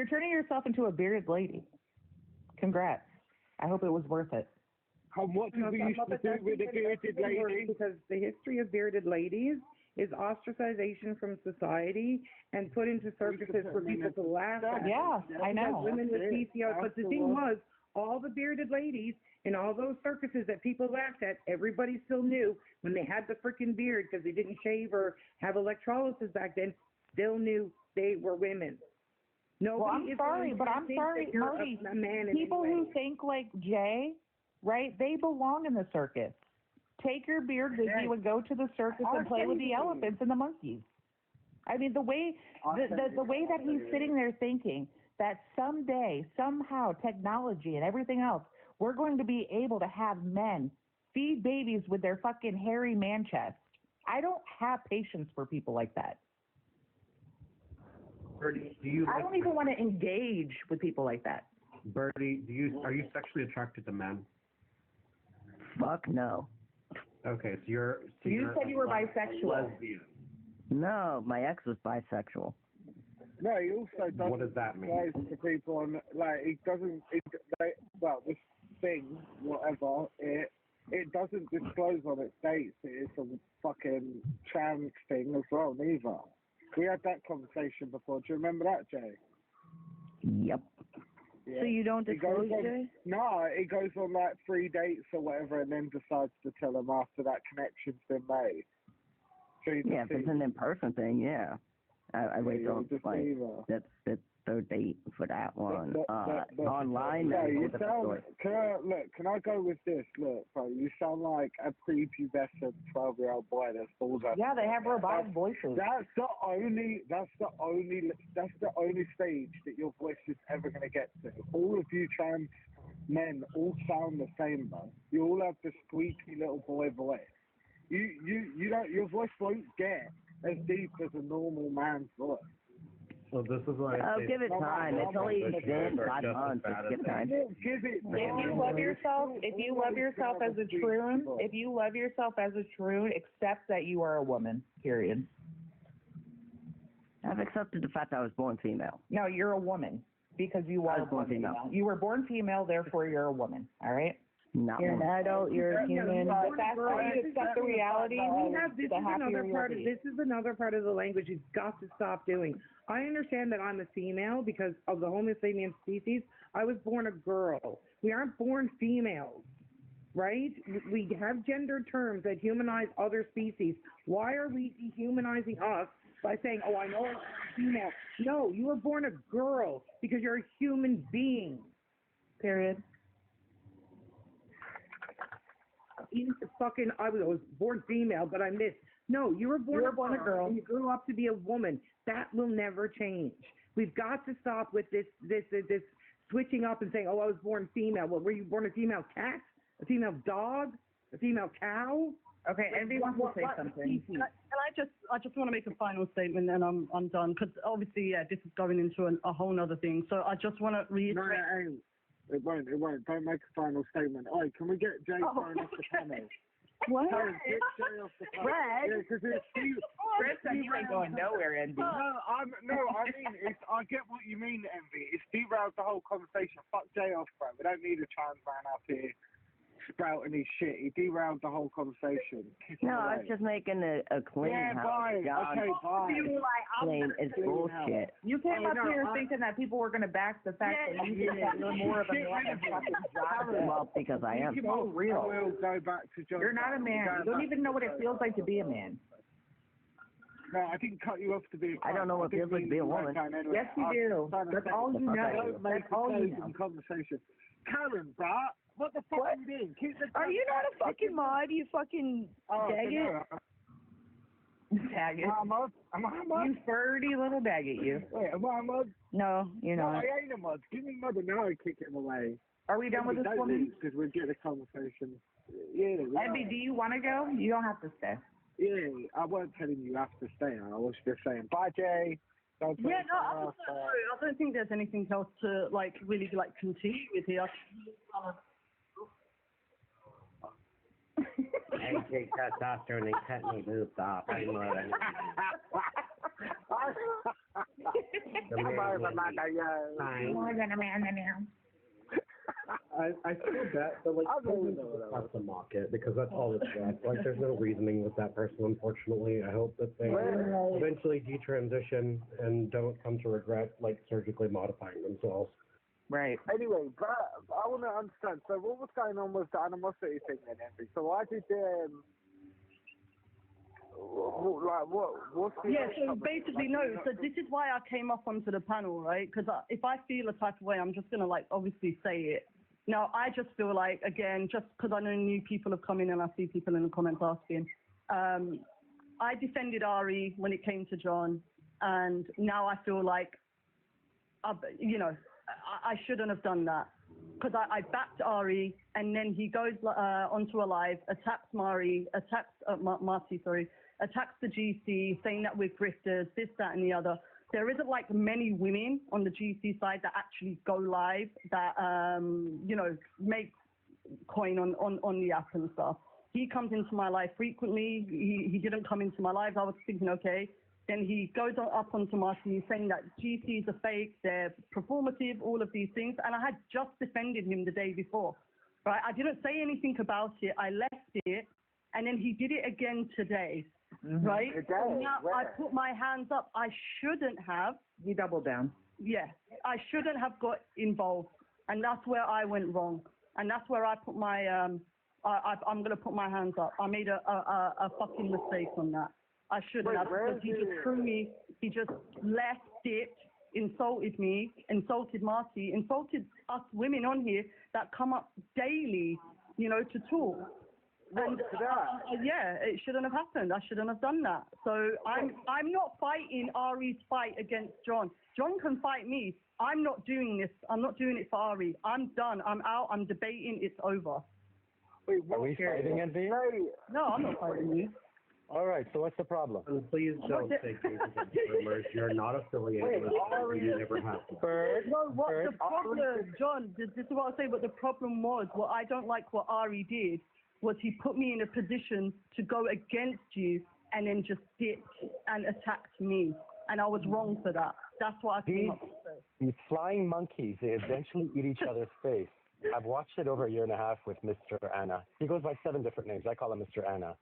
turning yourself into a bearded lady. Congrats. I hope it was worth it. What did we used to do with the bearded lady? Because the history of bearded ladies is ostracization from society and put into circuses for people to laugh at. Yeah, I know. Women with PCOS. But the thing was, all the bearded ladies in all those circuses that people laughed at, everybody still knew when they had the freaking beard because they didn't shave or have electrolysis back then, still knew they were women. I'm sorry, Marty. People who think like Jay, right, they belong in the circus. Take your beard with you and go to the circus and play with the elephants and the monkeys. I mean, the way the way that he's sitting there thinking that someday, somehow, technology and everything else, we're going to be able to have men feed babies with their fucking hairy man chest. I don't have patience for people like that. Birdie, I don't even want to engage with people like that. Birdie, are you sexually attracted to men? Fuck no. Okay, so you said you were bisexual. Lesbian. No, my ex was bisexual. No, he also doesn't. What does that mean? To people on, like, it doesn't. This thing, whatever, it doesn't disclose on its dates. It's a fucking trans thing as well. Neither. We had that conversation before. Do you remember that, Jay? Yep. So you don't disclose it? No, it goes on like 3 dates or whatever and then decides to tell them after that connection's been made. Yeah, if it's an in-person thing, yeah. I wait till like that's third date for that one. Online, yeah, you sound. Can I go with this? Look, bro, you sound like a prepubescent 12-year-old boy that's balls out. Yeah, they have robotic voices. That's the only stage that your voice is ever gonna get to. All of you trans men all sound the same, bro. You all have the squeaky little boy voice. You don't. Your voice won't get as deep as a normal man's voice. So this is why give it time. It's only been 5 months. Give time. Give it time. If you love yourself as a troon, accept that you are a woman. Period. I've accepted the fact that I was born female. No, you're a woman because you are born female. You were born female, therefore you're a woman. All right. You're an adult, you're a human. But that's how you accept the reality. This is another part of the language you've got to stop doing. I understand that I'm a female because of the Homo sapien species. I was born a girl. We aren't born females, right? We have gendered terms that humanize other species. Why are we dehumanizing us by saying, oh, I know I'm female? No, you were born a girl because you're a human being. Period. I was born female, but I missed. No, you were born a girl. And you grew up to be a woman. That will never change. We've got to stop with this switching up and saying, oh, I was born female. Well, were you born a female cat? A female dog? A female cow? Okay, Envy wants to say something. And I just want to make a final statement, and I'm done, because obviously, yeah, this is going into a whole other thing. So I just want to reiterate. No, it won't. Don't make a final statement. Oh, can we get Jay thrown off the panel? What? Karen, get Jay off the panel. Fred? Yeah, because Fred said you ain't going nowhere, Envy. I mean, I get what you mean, Envy. It's derailed the whole conversation. Fuck Jay off, bro. We don't need a trans man up here sprouting his shit. He derailed the whole conversation. No, I was just making a claim. Bye. Okay, bye. Claim is bullshit. You came up here thinking that people were going to back the fact that you think that you're more of a man than fucking John. Well, because I am. So real. I will go back to John. You're not a man. You don't even know what it feels like to be a man. No, I didn't cut you off to be a I don't know what it feels like to be a woman. Anyway. Yes, you do. That's all you know. That's all you know. Conversation. Karen, bruh. What the fuck are you doing? Are you not a fucking mod, you fucking faggot? Faggot. Am I a mod? You furry little faggot, you. Wait, am I a mod? No, you're not. No, I ain't a mod. Give me mud and now I kick him away. Are we done with this woman? Because we'll get a conversation. Yeah. Abby, do you want to go? You don't have to stay. Yeah, I wasn't telling you have to stay. I was just saying, bye, Jay. I don't think there's anything else to really continue with here. I take testosterone and cut my boobs off. I know what I feel that, but have to mock it because that's all it's worth. Like, there's no reasoning with that person, unfortunately. I hope that they eventually detransition and don't come to regret, surgically modifying themselves. Right. Anyway, but I want to understand. So what was going on with the animosity thing then, Henry? So why did what's the so basically, no. So this is why I came up onto the panel, right? Because if I feel a type of way, I'm just going to, obviously say it. Now, I just feel like, again, just because I know new people have come in and I see people in the comments asking, I defended Ari when it came to John, and now I feel like, I shouldn't have done that. Because I backed Ari, and then he goes onto a live, attacks Marty, attacks the GC, saying that we're grifters, this, that, and the other. There isn't many women on the GC side that actually go live, that, make coin on the app and stuff. He comes into my life frequently. He didn't come into my live. I was thinking, okay. Then he goes up onto Marty saying that GCs are fake, they're performative, all of these things. And I had just defended him the day before, right? I didn't say anything about it. I left it. And then he did it again today, right? So now I put my hands up. I shouldn't have. You doubled down. Yeah. I shouldn't have got involved. And that's where I went wrong. And that's where I put my, I'm going to put my hands up. I made a fucking mistake on that. I shouldn't have, because he just threw me, he just left, dipped, insulted me, insulted Marty, insulted us women on here that come up daily, you know, to talk. And yeah, it shouldn't have happened. I shouldn't have done that. So I'm not fighting Ari's fight against John. John can fight me. I'm not doing this. I'm not doing it for Ari. I'm done. I'm out. I'm debating. It's over. Wait, are we fighting, Envy? No, I'm not fighting you. All right, so what's the problem? And please don't take cases of rumors. You're not affiliated with them. You never have to. No, what the problem, John, this is what I say, but the problem was, what I don't like what Ari did was he put me in a position to go against you and then just dipped and attacked me. And I was wrong for that. That's what I came up with. These flying monkeys, they eventually eat each other's face. I've watched it over a year and a half with Mr. Anna. He goes by 7 different names. I call him Mr. Anna.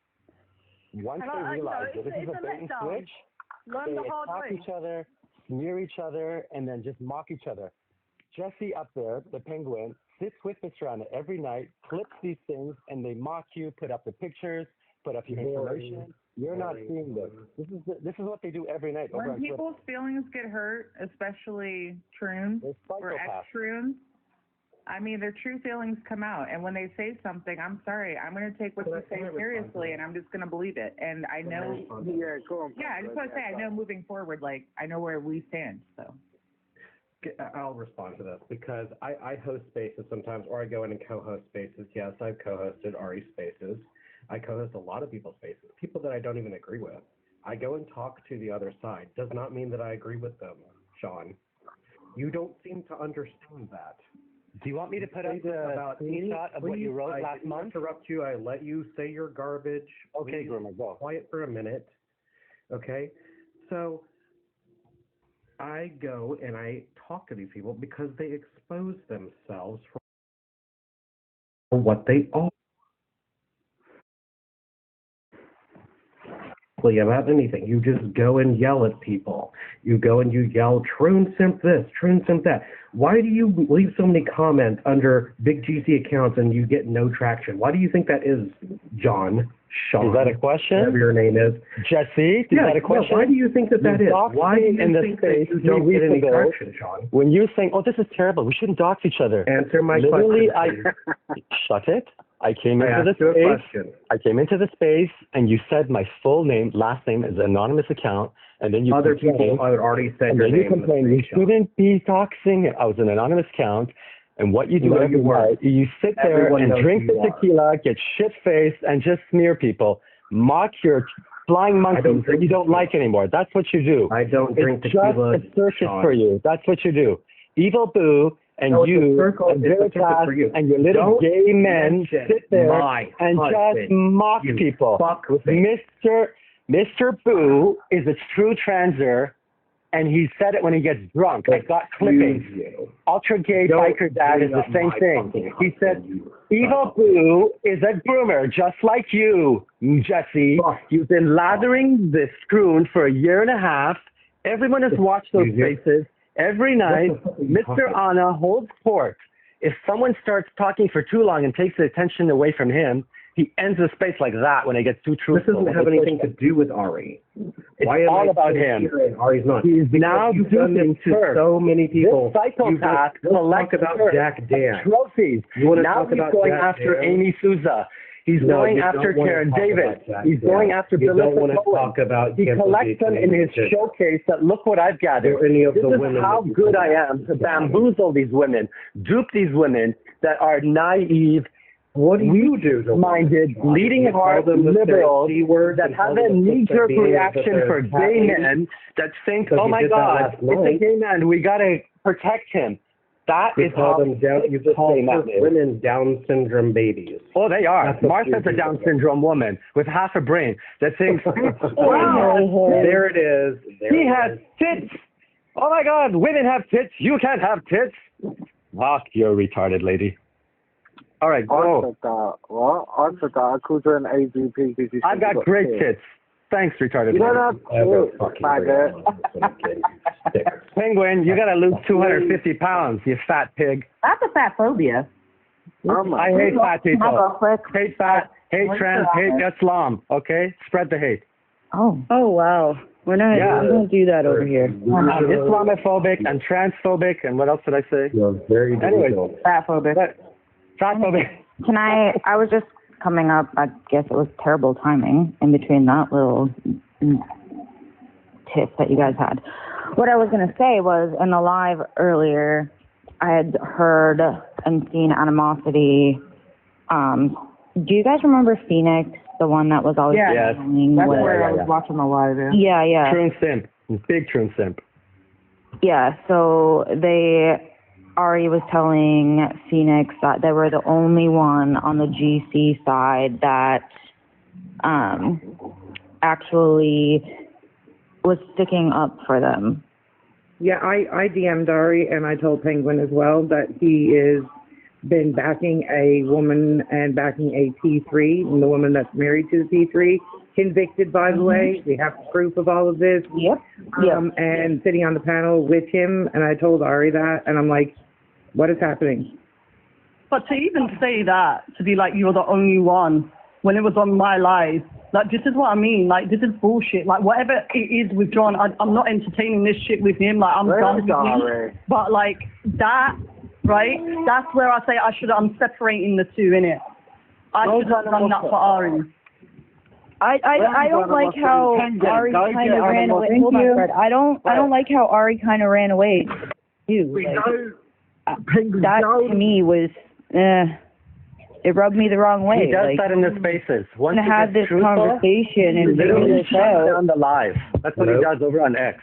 Once they realize that this is a bait and switch, they attack each other, smear each other, and then just mock each other. Jesse up there, the penguin, sits with Mr. Anna every night, clips these things, and they mock you, put up the pictures, put up your information. You're not seeing this. This is what they do every night. When people's feelings get hurt, especially troons or ex-troons, I mean, their true feelings come out. And when they say something, I'm sorry, I'm going to take what you say seriously, and I'm just going to believe it. And I know, yeah, go on. Yeah, I just want to say, I know moving forward, like, I know where we stand, so. I'll respond to this because I host spaces sometimes, or I go in and co-host spaces. Yes, I've co-hosted Ari spaces. I co-host a lot of people's spaces, people that I don't even agree with. I go and talk to the other side. Does not mean that I agree with them, Sean. You don't seem to understand that. Do you want me to put up the screenshot of what you wrote last month? I interrupt you. I let you say your garbage. Okay, Groomer, go. Quiet for a minute. Okay? So I go and I talk to these people because they expose themselves for what they are. About anything. You just go and yell at people. You go and you yell, Troon simp this, Troon simp that. Why do you leave so many comments under big GC accounts and you get no traction? Why do you think that is, John? Sean? Is that a question? Whatever your name is. Jesse, is that a question? Why do you think that is? Why do you think that you don't get any traction, Sean? When you're saying, oh, this is terrible, we shouldn't dox each other. Answer my question. Shut it. I came into the space, and you said my full name, last name is an anonymous account, and then you other people already said your name. You complained you shouldn't be doxing. I was an anonymous account, and what you do every night, you sit there and drink the tequila, get shit-faced, and just smear people, mock your flying monkeys that you don't like anymore. That's what you do. I don't drink tequila. It's just a circus for you. That's what you do. Evil Boo and you and Veritas and your little gay men sit there and just mock people. Mr. Boo is a true transer, and he said it when he gets drunk. I got clippings. Ultra gay biker dad is the same thing. He said, Evil Boo is a groomer, just like you, Jesse. You've been lathering this scroon for a year and a half. Everyone has watched those faces. Every night, Mr. Anna holds court. If someone starts talking for too long and takes the attention away from him, he ends the space like that when it gets too truthful. This doesn't have anything to do with Ari. It's all about him. Ari's not. He's now done this to so many people. This psychopath collects Jack Dan. Trophies. Now he's going after Amy Souza. He's going after Karen Davis. He's going after Bill Cohen. He collects them in his showcase that look what I've gathered. This is how good I am to bamboozle these women, dupe these women that are naive, what do you do? Minded, leading heart liberals that have a knee-jerk reaction for gay men that think, oh my God, it's a gay man, we got to protect him. That is how you just call women Down syndrome babies. Oh, they are. Martha's a Down syndrome woman with half a brain that thinks, wow, there it is. He has tits. Oh my God, women have tits. You can't have tits. Fuck, you're a retarded lady. All right, go. I said that. What? I said that. I called her an AVP because I've got great tits. Thanks, retarded lady. You don't have tits, Penguin, you got to lose 250 pounds, you fat pig. That's a fat phobia. I hate fat people. Hate fat, hate trans, hate Islam. Okay? Spread the hate. Oh wow. We're not. Yeah. We don't do that over here. I'm Islamophobic, I'm transphobic, and what else did I say? You're very Anyway, difficult. Fatphobic. Fatphobic. I was just coming up, I guess it was terrible timing in between that little tip that you guys had. What I was going to say was, in the live earlier, I had heard and seen animosity. Do you guys remember Phoenix, the one that was always Yes. yelling That's with- where I was watching the live. Yeah, yeah. True and simp. Big true and simp. Yeah, so Ari was telling Phoenix that they were the only one on the GC side that actually was sticking up for them. Yeah, I DM'd Ari and I told Penguin as well that he is been backing a woman and backing a P3, and the woman that's married to the P3, convicted, by the way. We have proof of all of this. Yep. And sitting on the panel with him, and I told Ari that, and I'm like, what is happening? But to even say that, to be like, you're the only one, when it was on my live, like, this is what I mean. Like, this is bullshit. Like, whatever it is with John, I'm not entertaining this shit with him. Like, I'm done with him. But, like, that, right, that's where I say I'm separating the two, innit? I should have done that for Ari. I don't like how Ari kind of ran away. Hold on, Fred. I don't like how Ari kind of ran away. Too. That to me was, it rubbed me the wrong way. He does that in his spaces. Once to he have gets this conversation and figure this out. on the live. That's what he does over on X.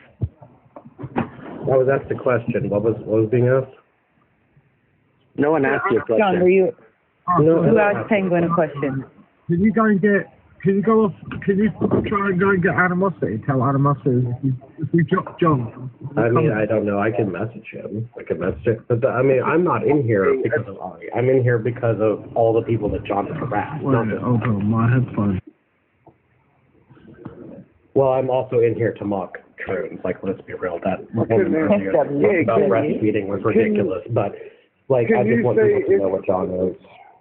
That was asked the question. What was being asked? No one asked you a question. John, were you? No, Who asked Penguin a question? Can you try and go and get animosity? Tell animosity if we drop John. I mean, I don't know. I can message him. But I'm not in here because of Ari. I'm in here because of all the people that John has harassed. My headphones. Well, I'm also in here to mock Troons. Like, let's be real. That woman earlier about breastfeeding was ridiculous. But, like, I just want people to know what John is.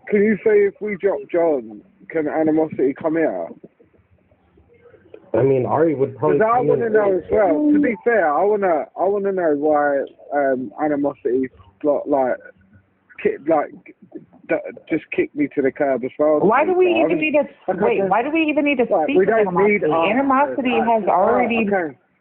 Can you say if we drop John, can animosity come here? I mean, Ari would probably. Because I want to know as well. To be fair, I wanna know why animosity just kicked me to the curb as well. Why do we even need to Why do we even need to speak we of don't animosity? need Animosity has already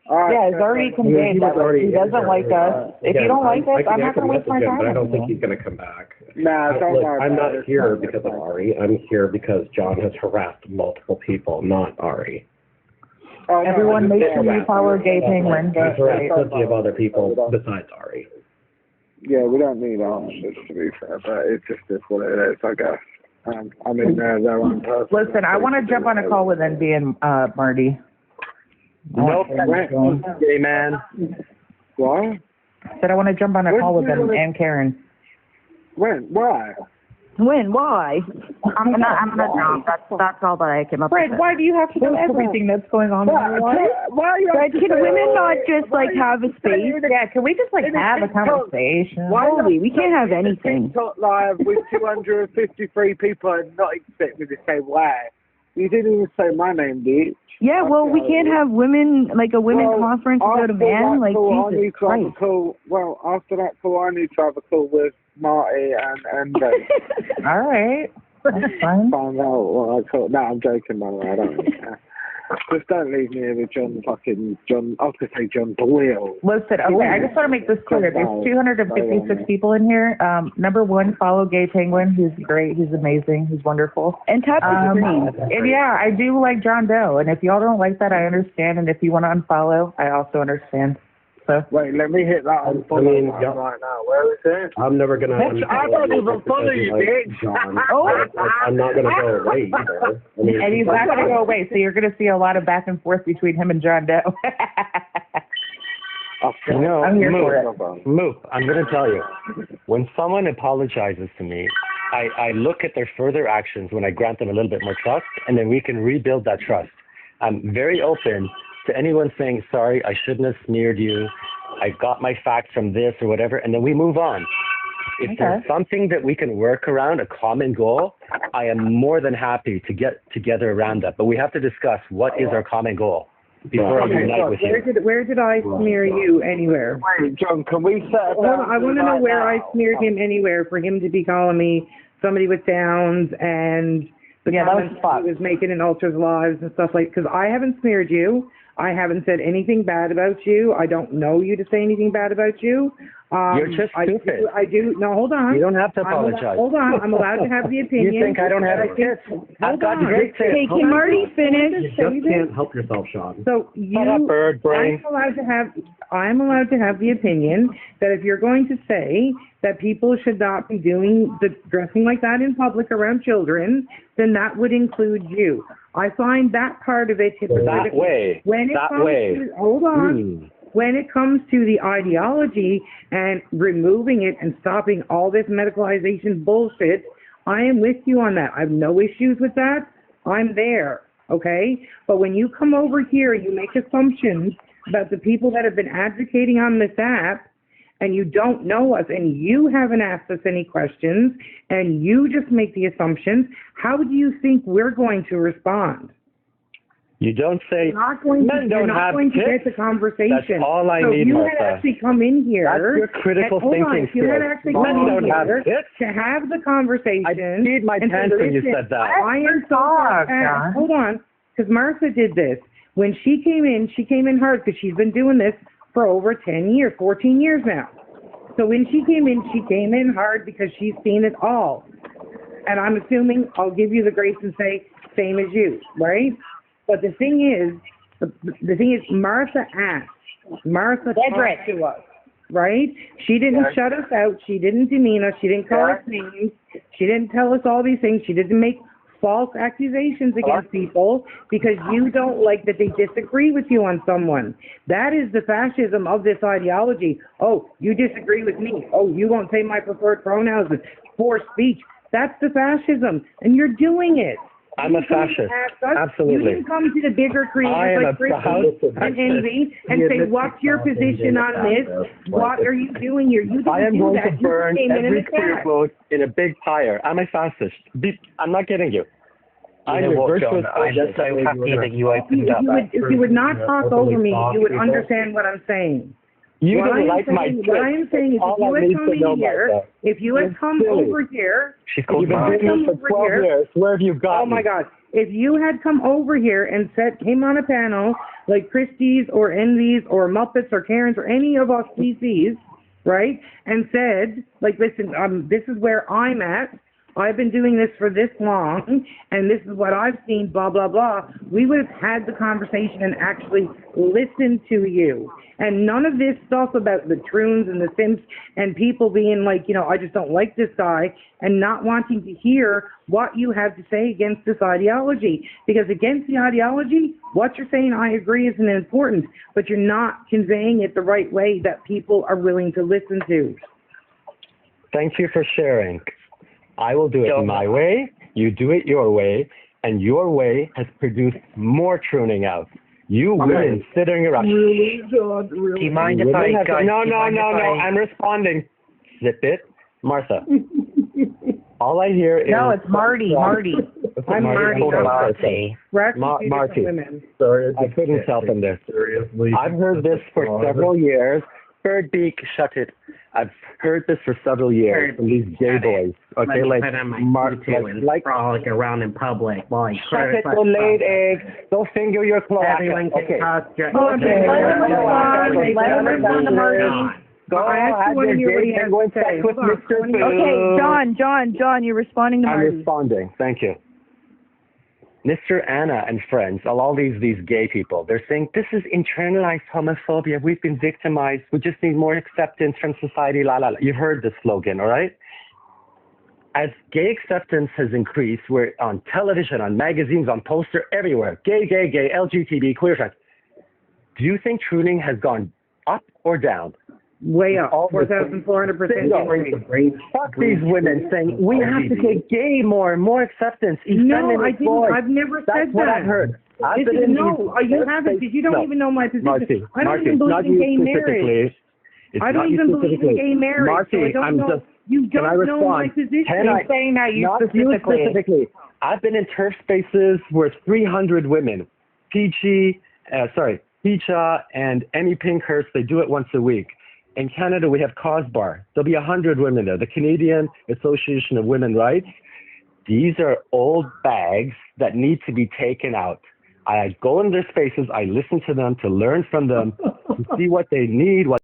has already conveyed that he doesn't like us. If you don't like us, I'm not going to waste my time. But I don't think he's going to come back. Nah, don't worry. I'm not here because of Ari. I'm here because John has harassed multiple people, not Ari. Everyone make sure you follow Gay Penguin. He's harassed plenty of other people besides Ari. Yeah, we don't need answers, to be fair, but it just is what it is, I guess. I mean, they're one person. Listen, I want to jump on a call with NB and Marty. Nope, gay man. What? Said I want to jump on a call with them and Karen. When? Why? When? Why? I'm gonna jump. That's all that I came up Fred, with. why do you have to know everything that's going on? Why are you Fred, can women not just like have a space? Yeah, can we just like have a conversation? Holy, we can't have anything. TikTok live with 253 people and not expect me to say why. You didn't even say my name, bitch. Yeah, well, we can't have women, like a women's conference without a man. Like, Jesus Christ. After that call, I need to have a call with Marty and All right. That's fine. Find out what I call. No, I'm joking, by the way. I don't really care. Just don't leave me with John. I was going to say John Doyle. Listen, okay, I just want to make this clear. There's 256 people in here. Number one, follow Gay Penguin. He's great. He's amazing. He's wonderful. And tap the screen. And yeah, I do like John Doe. And if y'all don't like that, I understand. And if you want to unfollow, I also understand. So wait, let me hit that on right now. Where is it? I'm never gonna. I don't even follow you, bitch. I'm not gonna go away either. And he's not gonna go away, so you're gonna see a lot of back and forth between him and John Doe. No, I'm here for it. Moop, I'm gonna tell you, when someone apologizes to me, I look at their further actions when I grant them a little bit more trust, and then we can rebuild that trust. I'm very open to anyone saying, sorry, I shouldn't have smeared you. I got my facts from this or whatever, and then we move on. If there's something that we can work around, a common goal, I am more than happy to get together around that. But we have to discuss what is our common goal before I unite with you. Where did I smear you anywhere? Wait, John, can we set Hold on, I want to know where I smeared him anywhere for him to be calling me somebody with Downs and the comments he was making in Ultras Lives and stuff like, because I haven't smeared you. I haven't said anything bad about you. I don't know you to say anything bad about you. You're just stupid. I do. No, hold on. You don't have to apologize. Hold on. I'm allowed to have the opinion. You think I don't have tits? I've got great tits. Hey, can Marty finish? You just can't help yourself, Sean. So Shut up, bird brain. I'm allowed to have the opinion that if you're going to say that people should not be doing the dressing like that in public around children, then that would include you. I find that part of it hypocritical. That way. Hold on. When it comes to the ideology and removing it and stopping all this medicalization bullshit, I am with you on that. I have no issues with that. I'm there, okay? But when you come over here and you make assumptions about the people that have been advocating on this app, and you don't know us, and you haven't asked us any questions, and you just make the assumptions, how do you think we're going to respond? You don't say, men don't have tits. To get the conversation. That's all I need, you Martha. had actually come in here. That's your critical thinking skills. You had actually come in here to have the conversation. I peed my pants when you said that. I am so hold on, because Martha did this. When she came in hard because she's been doing this for over 10 years, 14 years now. So when she came in hard because she's seen it all. And I'm assuming, I'll give you the grace and say, same as you, right? But the thing is, Martha asked. Martha talked to us, right? She didn't shut us out. She didn't demean us. She didn't call us names. She didn't tell us all these things. She didn't make false accusations against people because you don't like that they disagree with you on someone. That is the fascism of this ideology. Oh, you disagree with me. Oh, you won't say my preferred pronouns. It's forced speech. That's the fascism, and you're doing it. I'm a fascist. Absolutely. You didn't come to the bigger creators like Christy and Envy and say, what's your position on this? What are you doing here? You didn't I am do going that. to burn every queer vote in a big fire. I'm a fascist. I'm not kidding you. I'm a virtuous. I'm just so happy that you opened up. If you would not talk over me, you would understand what I'm saying. You don't like my tits. What I'm saying is, if you had come over here, she's called me for 12 years. Where have you gone? Oh my God! If you had come over here and came on a panel like Christie's or Envy's or Muppets or Karen's or any of us PCs, right, and said, like, listen, this is where I'm at. I've been doing this for this long, and this is what I've seen, blah, blah, blah. We would have had the conversation and actually listened to you. And none of this stuff about the Troons and the Simps and people being like, I just don't like this guy, and not wanting to hear what you have to say against this ideology. Because against the ideology, what you're saying, I agree, isn't important, but you're not conveying it the right way that people are willing to listen to. Thank you for sharing. I will do it my way, you do it your way, and your way has produced more Trooning out. You women sitting around. Really? Do you mind if I go? No, I'm responding. Zip it. Martha. All I hear is... No, it's Marty. I'm Marty. Marty. Sorry, I couldn't help in this. Seriously. I've heard this for several years. Birdbeak, shut it. I've heard this for several years from these gay boys. Okay, like frolic around in public. Boy, shut it, the laid egg. Don't finger your cloaca. Everyone can touch your... Okay, let him respond to Marty. Go have your gay penguin sex with Mr. Boo. Okay, John, you're responding to Marty. I'm responding. Thank you. Mr. Anna and friends, all these gay people, they're saying, this is internalized homophobia. We've been victimized. We just need more acceptance from society, la, la, la. You've heard the slogan, all right? As gay acceptance has increased, we're on television, on magazines, on poster, everywhere. Gay, LGBT, queer, trans. Do you think Trooning has gone up or down? Way up, 4,400%. Fuck these women saying, we have to take gay more acceptance. No, I didn't. I've never said that. That's what I've heard. No, you haven't, because you don't even know my position. I don't even believe in gay marriage. I don't even believe in gay marriage. Marty, You Can I don't know my respond? position. Can You're I? saying that you Not specifically. you specifically. I've been in turf spaces where 300 women, Peachy and Emmy Pinkhurst, they do it once a week. In Canada, we have COSBAR. There'll be 100 women there. The Canadian Association of Women's Rights. These are old bags that need to be taken out. I go in their spaces, I listen to them to learn from them, to see what they need, what